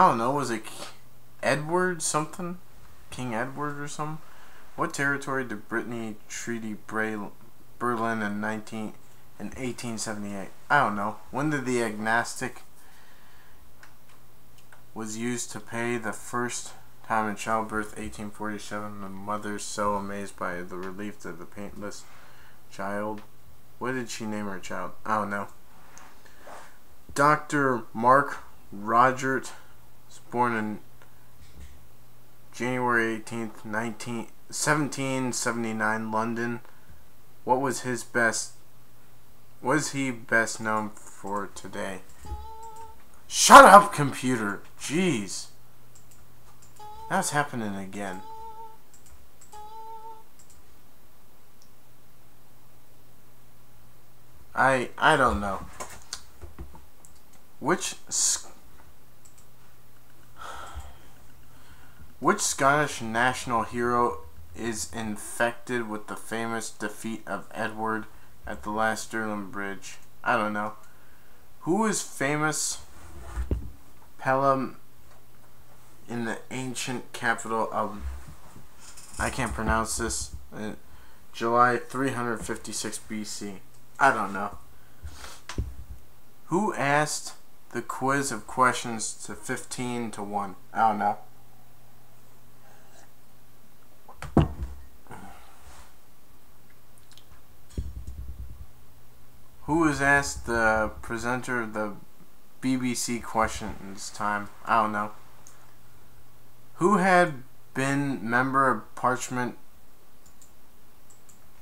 A: don't know, was it Edward something? King Edward or something? What territory did Brittany Treaty Berlin in 1878? I don't know. When did the agnostic was used to pay the first time in childbirth? 1847. The mother so amazed by the relief of the paintless child. What did she name her child? I don't know. Dr. Mark Rogert was born in January 18th, 1779, London. What was he best known for today? Shut up, computer! Jeez. That's happening again. I don't know. Which Scottish national hero is infected with the famous defeat of Edward at the last Stirling Bridge? I don't know. Who is famous Pelham in the ancient capital of, I can't pronounce this, July 356 BC? I don't know. Who asked the quiz of questions to 15 to 1? I don't know. Who was asked the presenter of the BBC questions time? I don't know. Who had been member of Parchment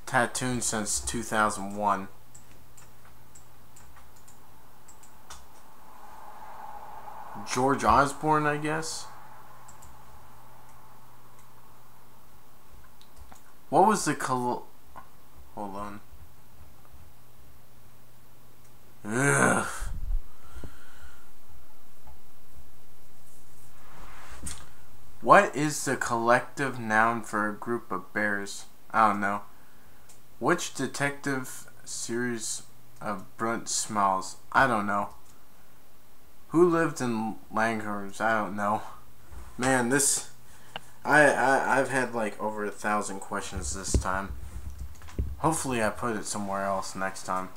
A: Tattooed since 2001? George Osborne, I guess. What was the hold on. Ugh. What is the collective noun for a group of bears? I don't know. Which detective series of Brunt Smells? I don't know. Who lived in Langhurst? I don't know. Man, this... I've had like over 1,000 questions this time. Hopefully I put it somewhere else next time.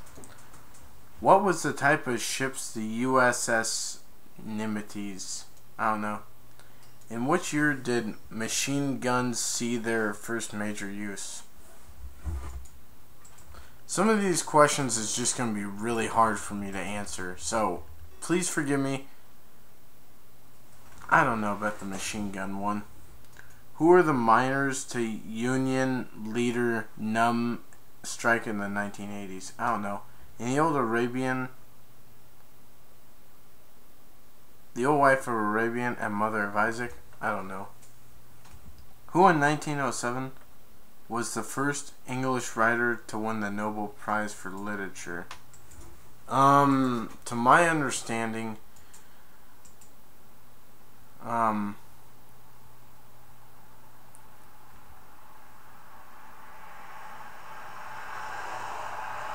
A: What was the type of ships the USS Nimitz? I don't know. In which year did machine guns see their first major use? Some of these questions is just going to be really hard for me to answer, so please forgive me. I don't know about the machine gun one. Who are the miners to Union leader Numb strike in the 1980s? I don't know. In the old Arabian, the old wife of Arabian and mother of Isaac? I don't know. Who in 1907 was the first English writer to win the Nobel Prize for Literature? To my understanding, I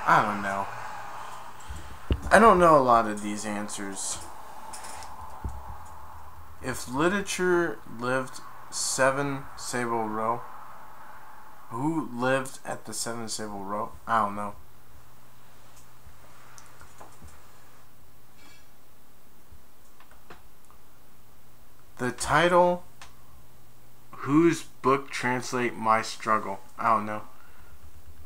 A: don't know. I don't know a lot of these answers. If literature lived 7 Savile Row, who lived at the 7 Savile Row? I don't know. The title, whose book translate My Struggle? I don't know.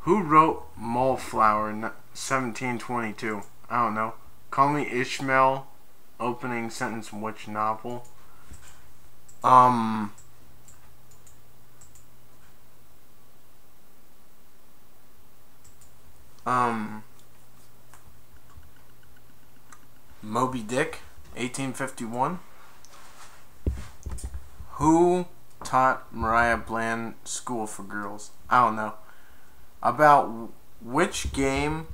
A: Who wrote Mollflower in 1722? I don't know. Call Me Ishmael, opening sentence, which novel? Moby Dick, 1851. Who taught Mariah Bland School for Girls? I don't know. About which game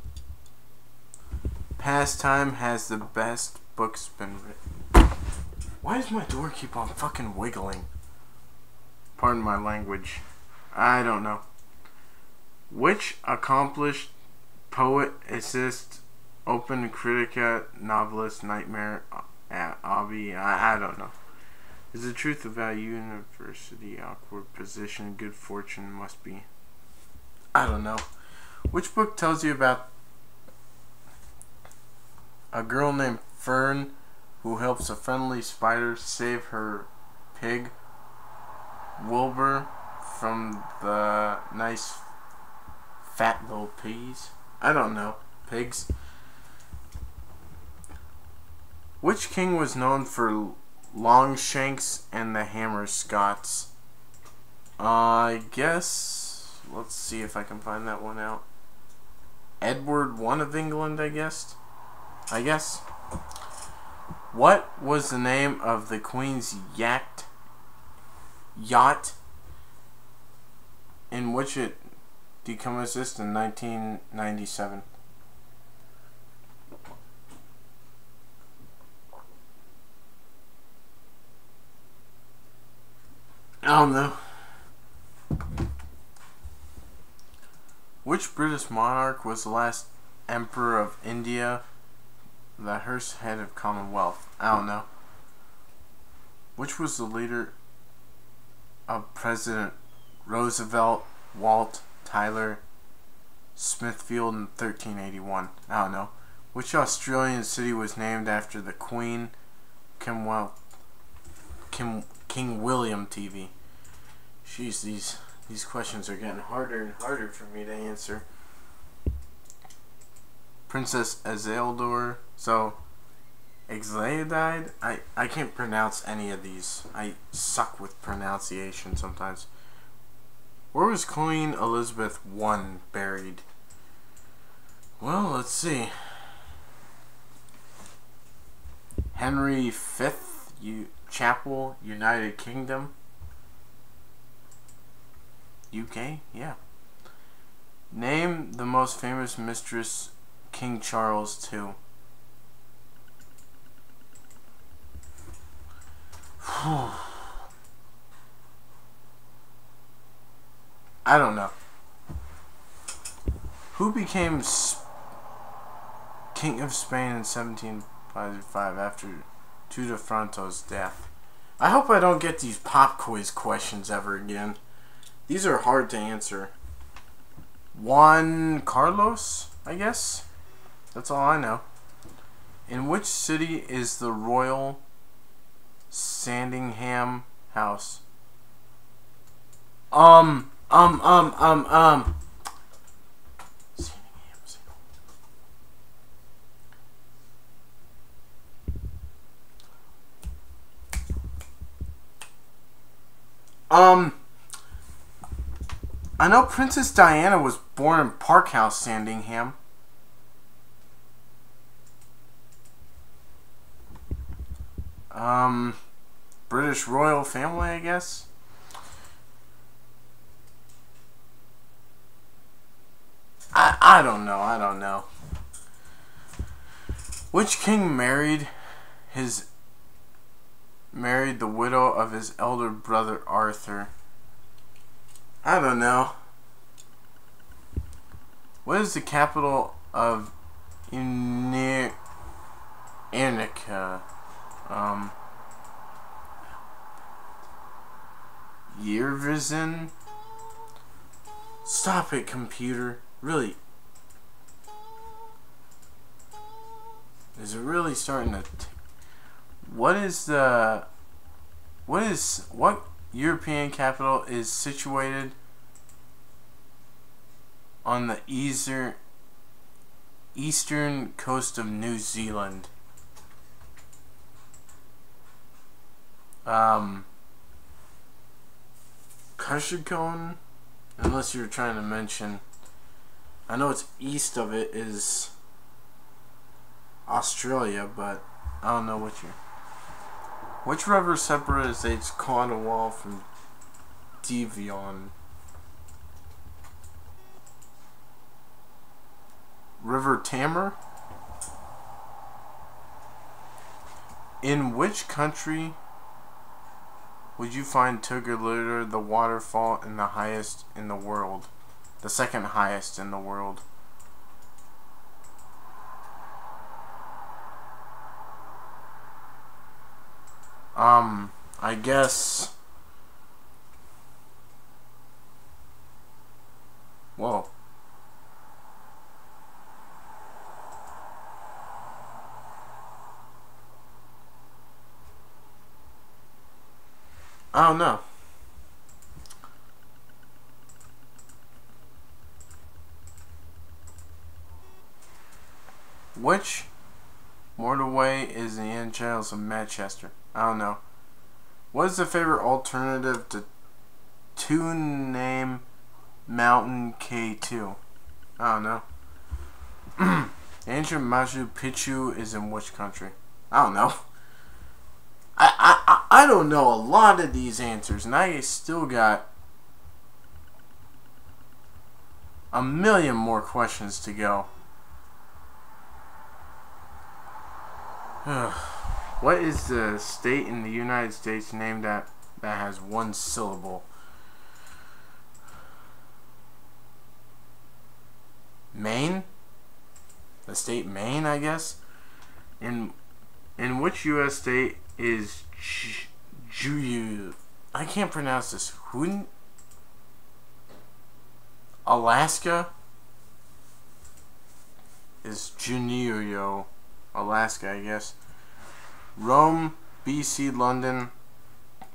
A: pastime has the best books been written? Why does my door keep on fucking wiggling? Pardon my language. I don't know. Which accomplished poet, essayist, open critica, novelist, nightmare, Abby? I don't know. Is the truth about university awkward position, good fortune must be? I don't know. Which book tells you about a girl named Fern who helps a friendly spider save her pig, Wilbur, from the nice fat little piggies? I don't know. Pigs. Which king was known for Longshanks and the Hammer Scots? I guess, let's see if I can find that one out. Edward I of England, I guess. What was the name of the Queen's yacht in which it decommissioned in 1997? I don't know. Which British monarch was the last Emperor of India, the Hearst head of Commonwealth? I don't know. Which was the leader of President Roosevelt, Walt Tyler Smithfield in 1381? I don't know. Which Australian city was named after the Queen, King William TV? Jeez, these questions are getting harder and harder for me to answer. Princess Isildur. So, Ixaladide? I can't pronounce any of these. I suck with pronunciation sometimes. Where was Queen Elizabeth I buried? Well, let's see. Henry V Chapel, United Kingdom. UK? Yeah. Name the most famous mistress King Charles II. I don't know. Who became King of Spain in 1755 after Tudefranto's death? I hope I don't get these pop quiz questions ever again. These are hard to answer. Juan Carlos, I guess? That's all I know. In which city is the Royal Sandringham House? Sandringham. Um, I know Princess Diana was born in Park House, Sandringham. British royal family, I guess. I don't know. I don't know. Which king married the widow of his elder brother Arthur? I don't know. What is the capital of Unica? Yerevan? Stop it, computer. Really? Is it really starting to... What European capital is situated on the eastern coast of New Zealand? Kushigon? Unless you're trying to mention... I know it's east of it is Australia, but I don't know which year. Which river separates Cornwall from Devon? River Tamar? In which country would you find Tugalur, the waterfall, and the highest in the world? The second highest in the world. I guess... Whoa. I don't know. Which motorway is the end channels of Manchester? I don't know. What is the favorite alternative to two-name Mountain K2? I don't know. Ancient Machu Picchu is in which country? I don't know. I don't know a lot of these answers, and I still got a million more questions to go. What is the state in the United States named that has one syllable? Maine? The state Maine, I guess? In which U.S. state is I can't pronounce this. Alaska? Is Juneau, Alaska, I guess. Rome, BC, London,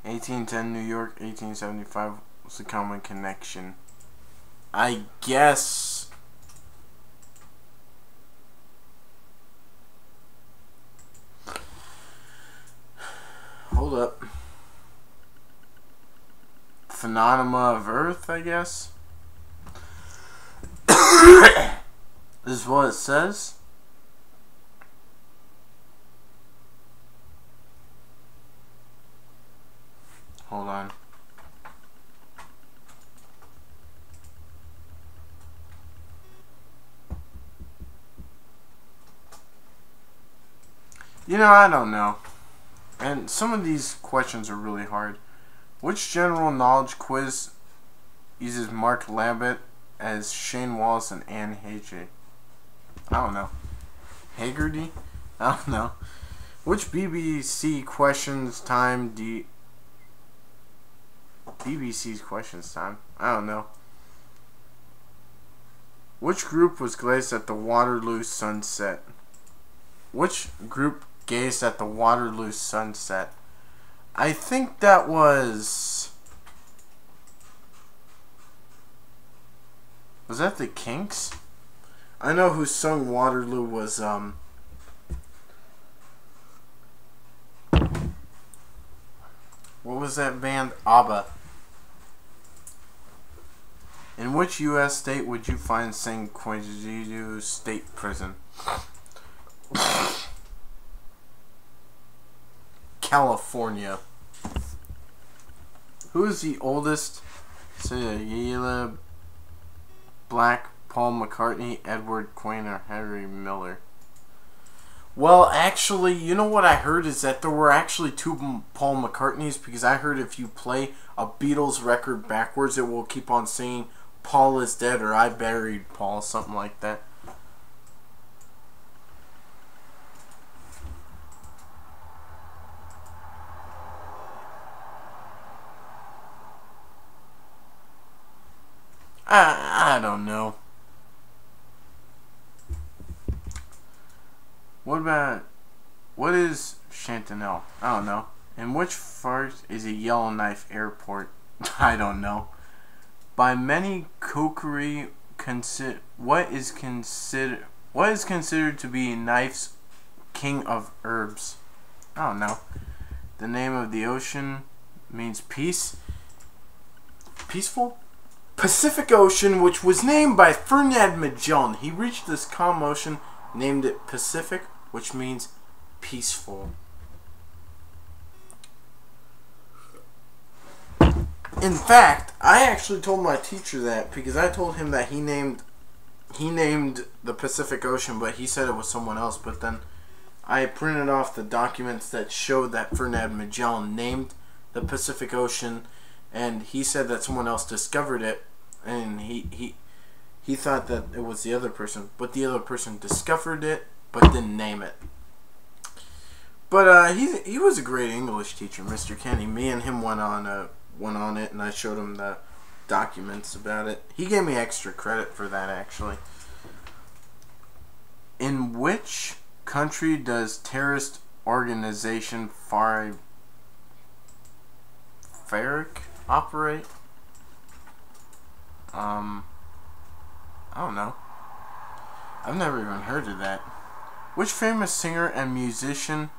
A: 1810, New York, 1875 was the common connection. I guess... Hold up. Phenomena of Earth, I guess. This is what it says. Hold on. You know, I don't know. And some of these questions are really hard. Which general knowledge quiz uses Mark Lambert as Shane Wallace and Anne Hagey? I don't know. Haggerty? I don't know. Which BBC questions time BBC's questions time? I don't know. Which group was glazed at the Waterloo sunset? Which group gazed at the Waterloo sunset? I think that was... Was that the Kinks? I know who sung Waterloo was, what was that band? ABBA. In which U.S. state would you find San Quinto State Prison? California. Who is the oldest? Cilla Black, Paul McCartney, Edward Quine, or Henry Miller? Well, actually, you know what I heard is that there were actually two Paul McCartneys, because I heard if you play a Beatles record backwards, it will keep on saying Paul is dead or I buried Paul, something like that. I don't know. What is Chantanelle? I don't know. In which fart is a Yellowknife Airport? I don't know. By many cookery, what is considered to be knife's king of herbs? I don't know. The name of the ocean means peace. Peaceful? Pacific Ocean, which was named by Ferdinand Magellan. He reached this calm ocean, named it Pacific, which means peaceful. In fact, I actually told my teacher that because I told him that he named the Pacific Ocean, but he said it was someone else. But then I printed off the documents that showed that Ferdinand Magellan named the Pacific Ocean, and he said that someone else discovered it, and he thought that it was the other person, but the other person discovered it but didn't name it. But he was a great English teacher, Mr. Kenny. Me and him went on it, and I showed him the documents about it. He gave me extra credit for that, actually. In which country does terrorist organization FARC operate? I don't know. I've never even heard of that. Which famous singer and musician,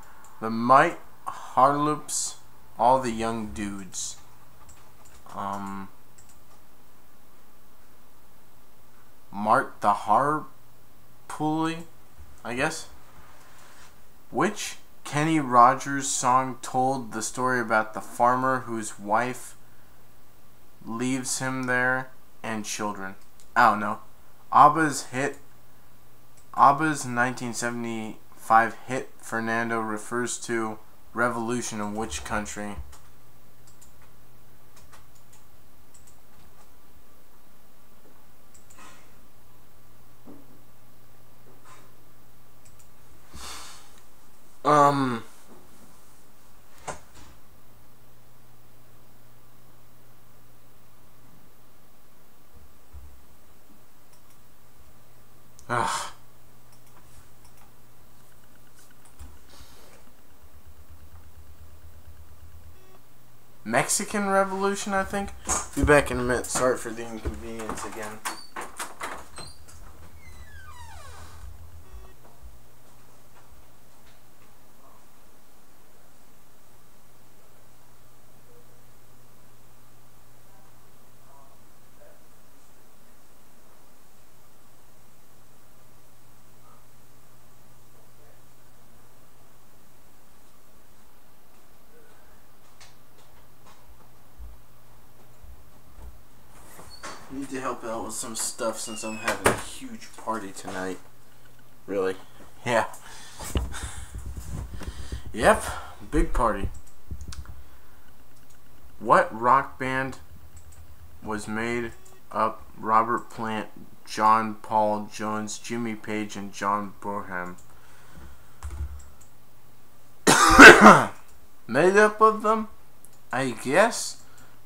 A: the Might Harloops, all the young dudes? Mart the Harpooly, I guess. Which Kenny Rogers song told the story about the farmer whose wife leaves him there and children? I don't know. ABBA's 1975 hit Fernando refers to revolution in which country? Mexican Revolution, I think. Be back in a minute. Sorry for the inconvenience again. Need to help out with some stuff since I'm having a huge party tonight. Really? Yeah. Yep, big party. What rock band was made up Robert Plant, John Paul Jones, Jimmy Page, and John Bonham? Made up of them? I guess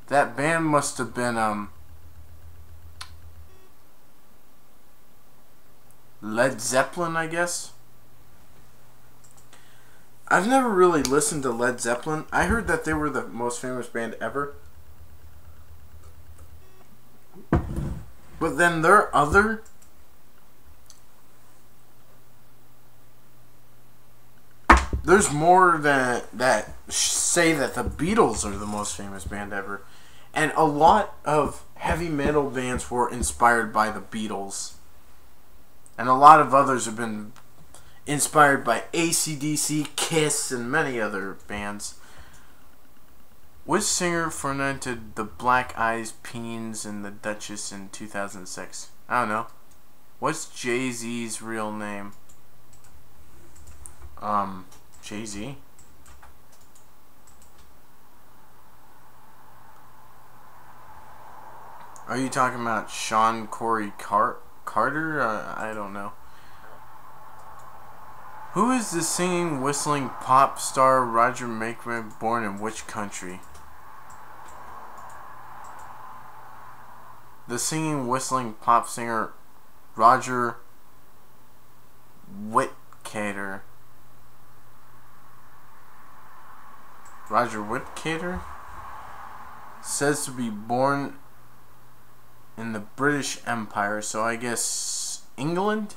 A: that band must have been Led Zeppelin, I guess. I've never really listened to Led Zeppelin. I heard that they were the most famous band ever. But then there are other there's more that say that the Beatles are the most famous band ever. And a lot of heavy metal bands were inspired by the Beatles. And a lot of others have been inspired by AC/DC, Kiss, and many other bands. Which singer fronted the Black Eyed Peas and the Duchess in 2006? I don't know. What's Jay-Z's real name? Jay-Z? Are you talking about Sean Corey Carter? I don't know. Who is the singing, whistling pop star Roger Mackey born in which country? The singing, whistling pop singer Roger Whittaker. Roger Whittaker says to be born in the British Empire, so I guess England?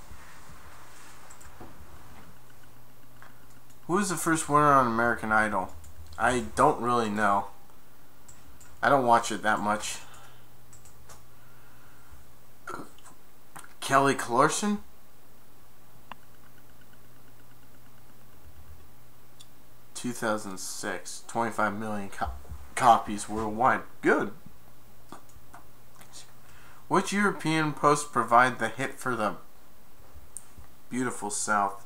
A: Who was the first winner on American Idol? I don't really know. I don't watch it that much. Kelly Clarkson? 2006. 25 million copies worldwide. Good. Which European post provided the hit for the Beautiful South?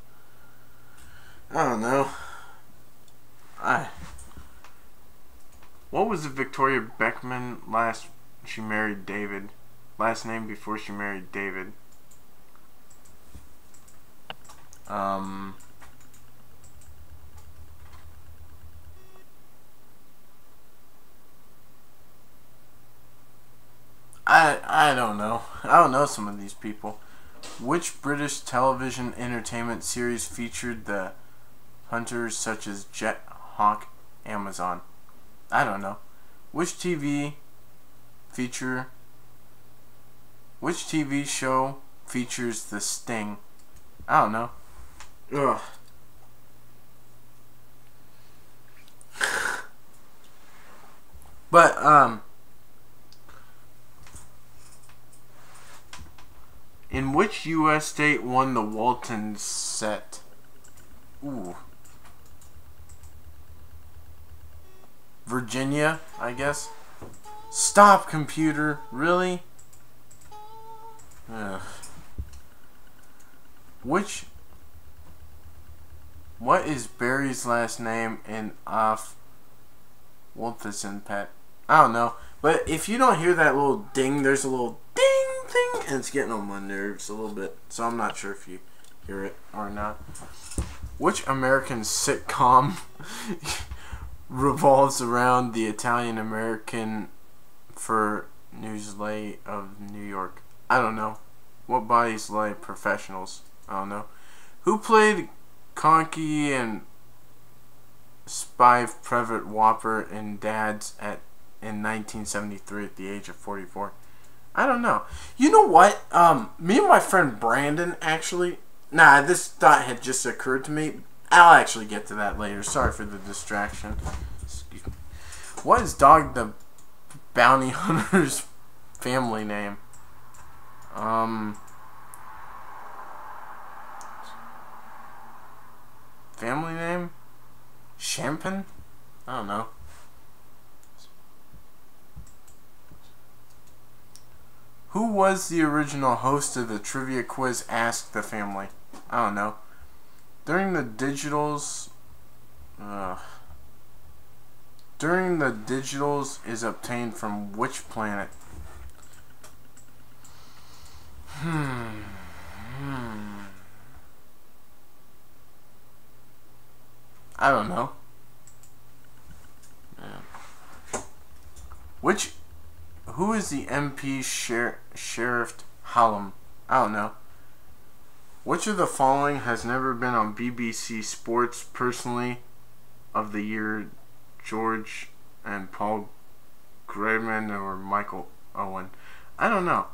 A: I don't know. What was the Victoria Beckham last she married David? Last name before she married David? I don't know. I don't know some of these people. Which British television entertainment series featured the hunters such as Jet, Hawk, Amazon? I don't know. Which TV show features the Sting? I don't know. Ugh. But, in which U.S. state won the Walton set? Ooh. Virginia, I guess. Stop, computer. Really? Ugh. What is Barry's last name in Off Wolfenson Pet? I don't know. But if you don't hear that little ding, there's a little ding thing, and it's getting on my nerves a little bit. So I'm not sure if you hear it or not. Which American sitcom revolves around the Italian American for Newsley of New York? I don't know. What bodies lay professionals? I don't know. Who played Conky and Spive Private Whopper in Dads in 1973 at the age of 44? I don't know. You know what? Me and my friend Brandon actually... Nah, this thought had just occurred to me. I'll actually get to that later. Sorry for the distraction. Excuse me. What is Dog the Bounty Hunter's family name? Family name? Champagne? I don't know. Who was the original host of the trivia quiz Ask the Family? I don't know. During the digitals is obtained from which planet? I don't know. Yeah. Who is the MP Sheriff Hallam? I don't know. Which of the following has never been on BBC Sports Personally of the Year? George and Paul Grayman or Michael Owen? I don't know.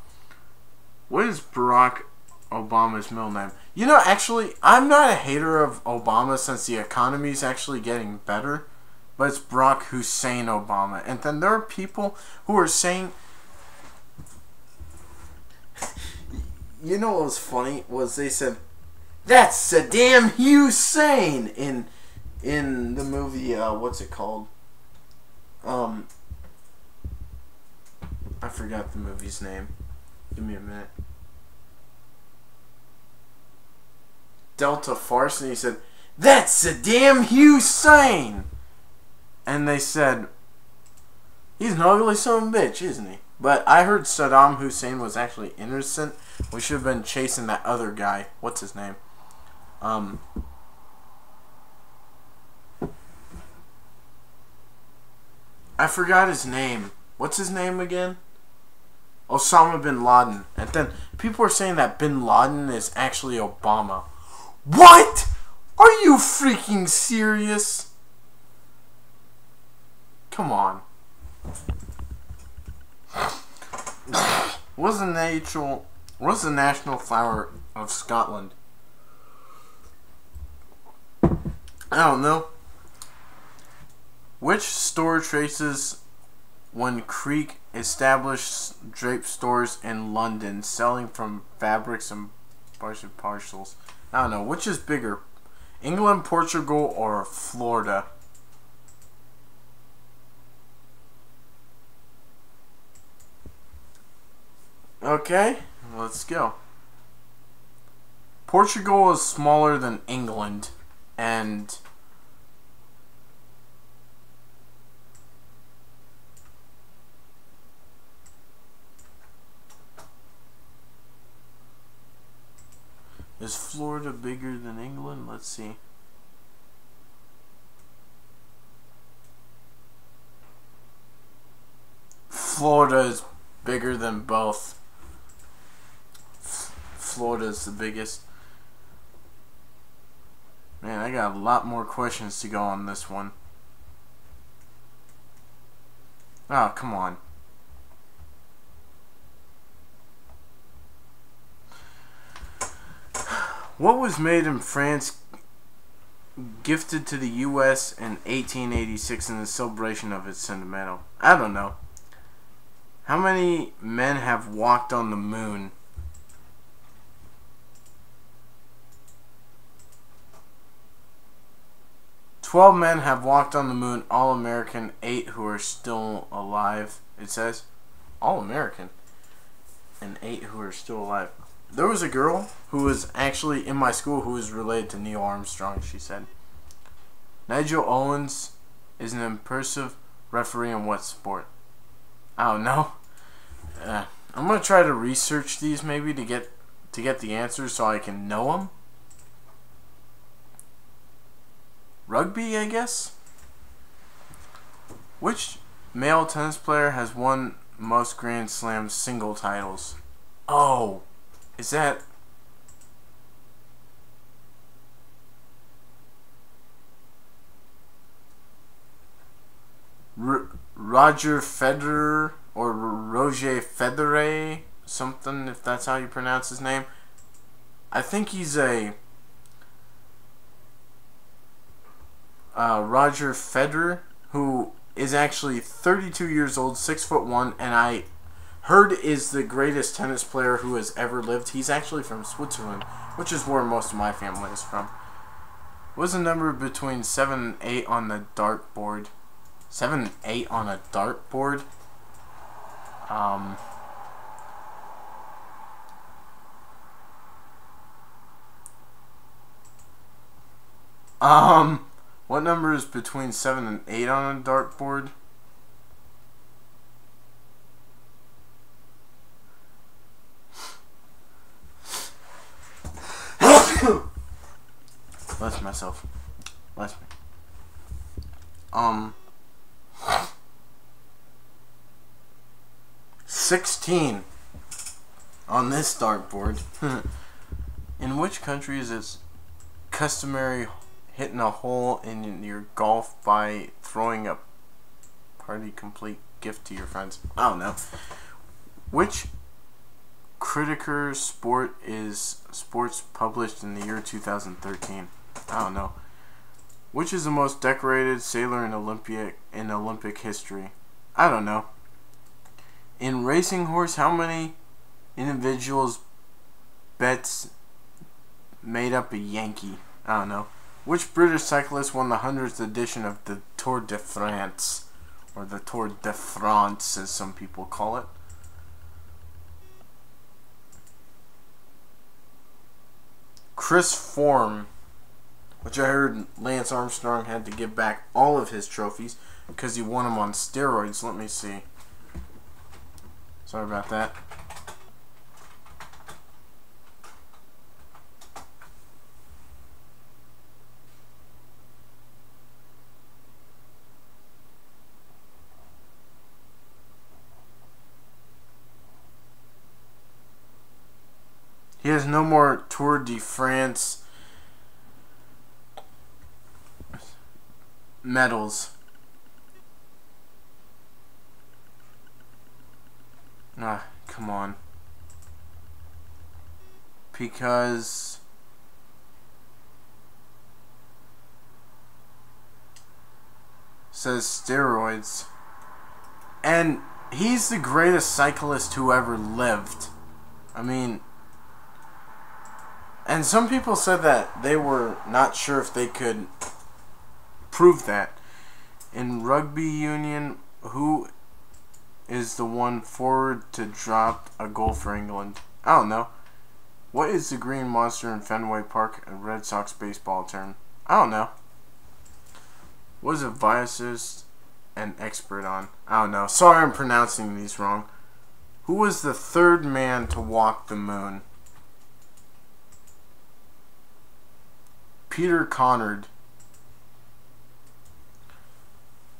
A: What is Barack Obama's middle name? You know, actually, I'm not a hater of Obama since the economy is actually getting better. but it's Barack Hussein Obama. And then there are people who are saying, you know what was funny was they said, that's Saddam Hussein in the movie, what's it called? I forgot the movie's name. Give me a minute. Delta Farce, and he said, that's Saddam Hussein! And they said, he's an ugly son of a bitch, isn't he? But I heard Saddam Hussein was actually innocent. We should have been chasing that other guy. What's his name? I forgot his name. What's his name again? Osama bin Laden. And then people are saying that bin Laden is actually Obama. What? Are you freaking serious? Come on. What's the national flower of Scotland? I don't know. Which store traces when Creek established drape stores in London, selling from fabrics and partials? I don't know. Which is bigger, England, Portugal, or Florida? Okay, let's go. Portugal is smaller than England, and is Florida bigger than England? Let's see. Florida is bigger than both. Florida is the biggest. Man, I got a lot more questions to go on this one. Oh, come on. What was made in France gifted to the U.S. in 1886 in the celebration of its centennial? I don't know. How many men have walked on the moon? "12 men have walked on the moon, all American, 8 who are still alive." It says all American and 8 who are still alive. There was a girl who was actually in my school who was related to Neil Armstrong, she said. Nigel Owens is an impressive referee in what sport? I don't know. I'm going to try to research these maybe to get the answers so I can know them. Rugby, I guess? Which male tennis player has won most Grand Slam single titles? Oh, is that... Roger Federer or Roger Federer, something, if that's how you pronounce his name. I think he's a Roger Federer, who is actually 32 years old, 6'1", and I heard is the greatest tennis player who has ever lived. He's actually from Switzerland, which is where most of my family is from. What's the number between 7 and 8 on the dartboard? 7 and 8 on a dartboard? What number is between 7 and 8 on a dartboard? Bless myself. Bless me. 16 on this dartboard. In which country is it customary hitting a hole in your golf by throwing a party complete gift to your friends? I don't know. Which cricketer sport is sports published in the year 2013? I don't know. Which is the most decorated sailor in Olympic history? I don't know. In racing horse, how many individuals bets made up a Yankee? I don't know. Which British cyclist won the 100th edition of the Tour de France? Or the Tour de France, as some people call it. Chris Froome, which I heard Lance Armstrong had to give back all of his trophies because he won them on steroids. Let me see. Sorry about that. He has no more Tour de France medals. Come on. Because says steroids. And he's the greatest cyclist who ever lived. I mean, and some people said that they were not sure if they could prove that. In rugby union, who is the one forward to drop a goal for England? I don't know. What is the green monster in Fenway Park, a Red Sox baseball term? I don't know. What is a biologist an expert on? I don't know. Sorry I'm pronouncing these wrong. Who was the third man to walk the moon? Peter Connard.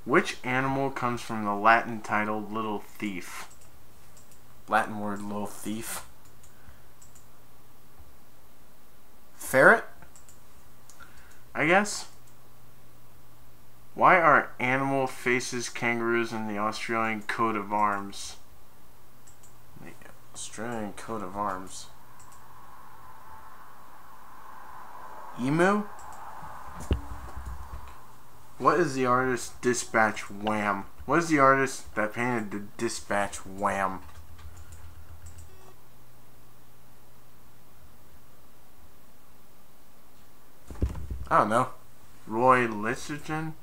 A: Which animal comes from the Latin title little thief? Latin word little thief. Ferret? I guess. Why are animal faces kangaroos in the Australian coat of arms? The Australian coat of arms. Emu? What is the artist Dispatch Wham? What is the artist that painted the Dispatch Wham? I don't know. Roy Lichtenstein?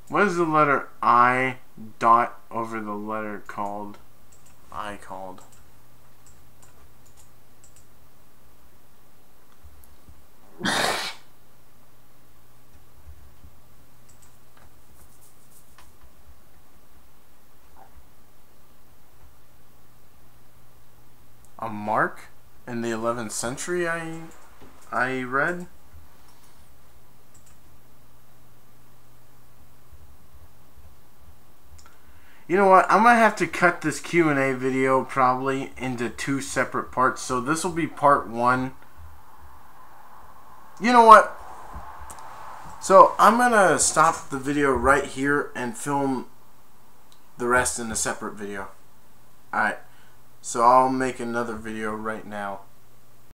A: What is the letter I dot over the letter called? I called. A mark in the 11th century, I read. You know what? I'm going to have to cut this Q&A video probably into 2 separate parts. So this will be part 1. You know what? So I'm going to stop the video right here and film the rest in a separate video. Alright. So I'll make another video right now.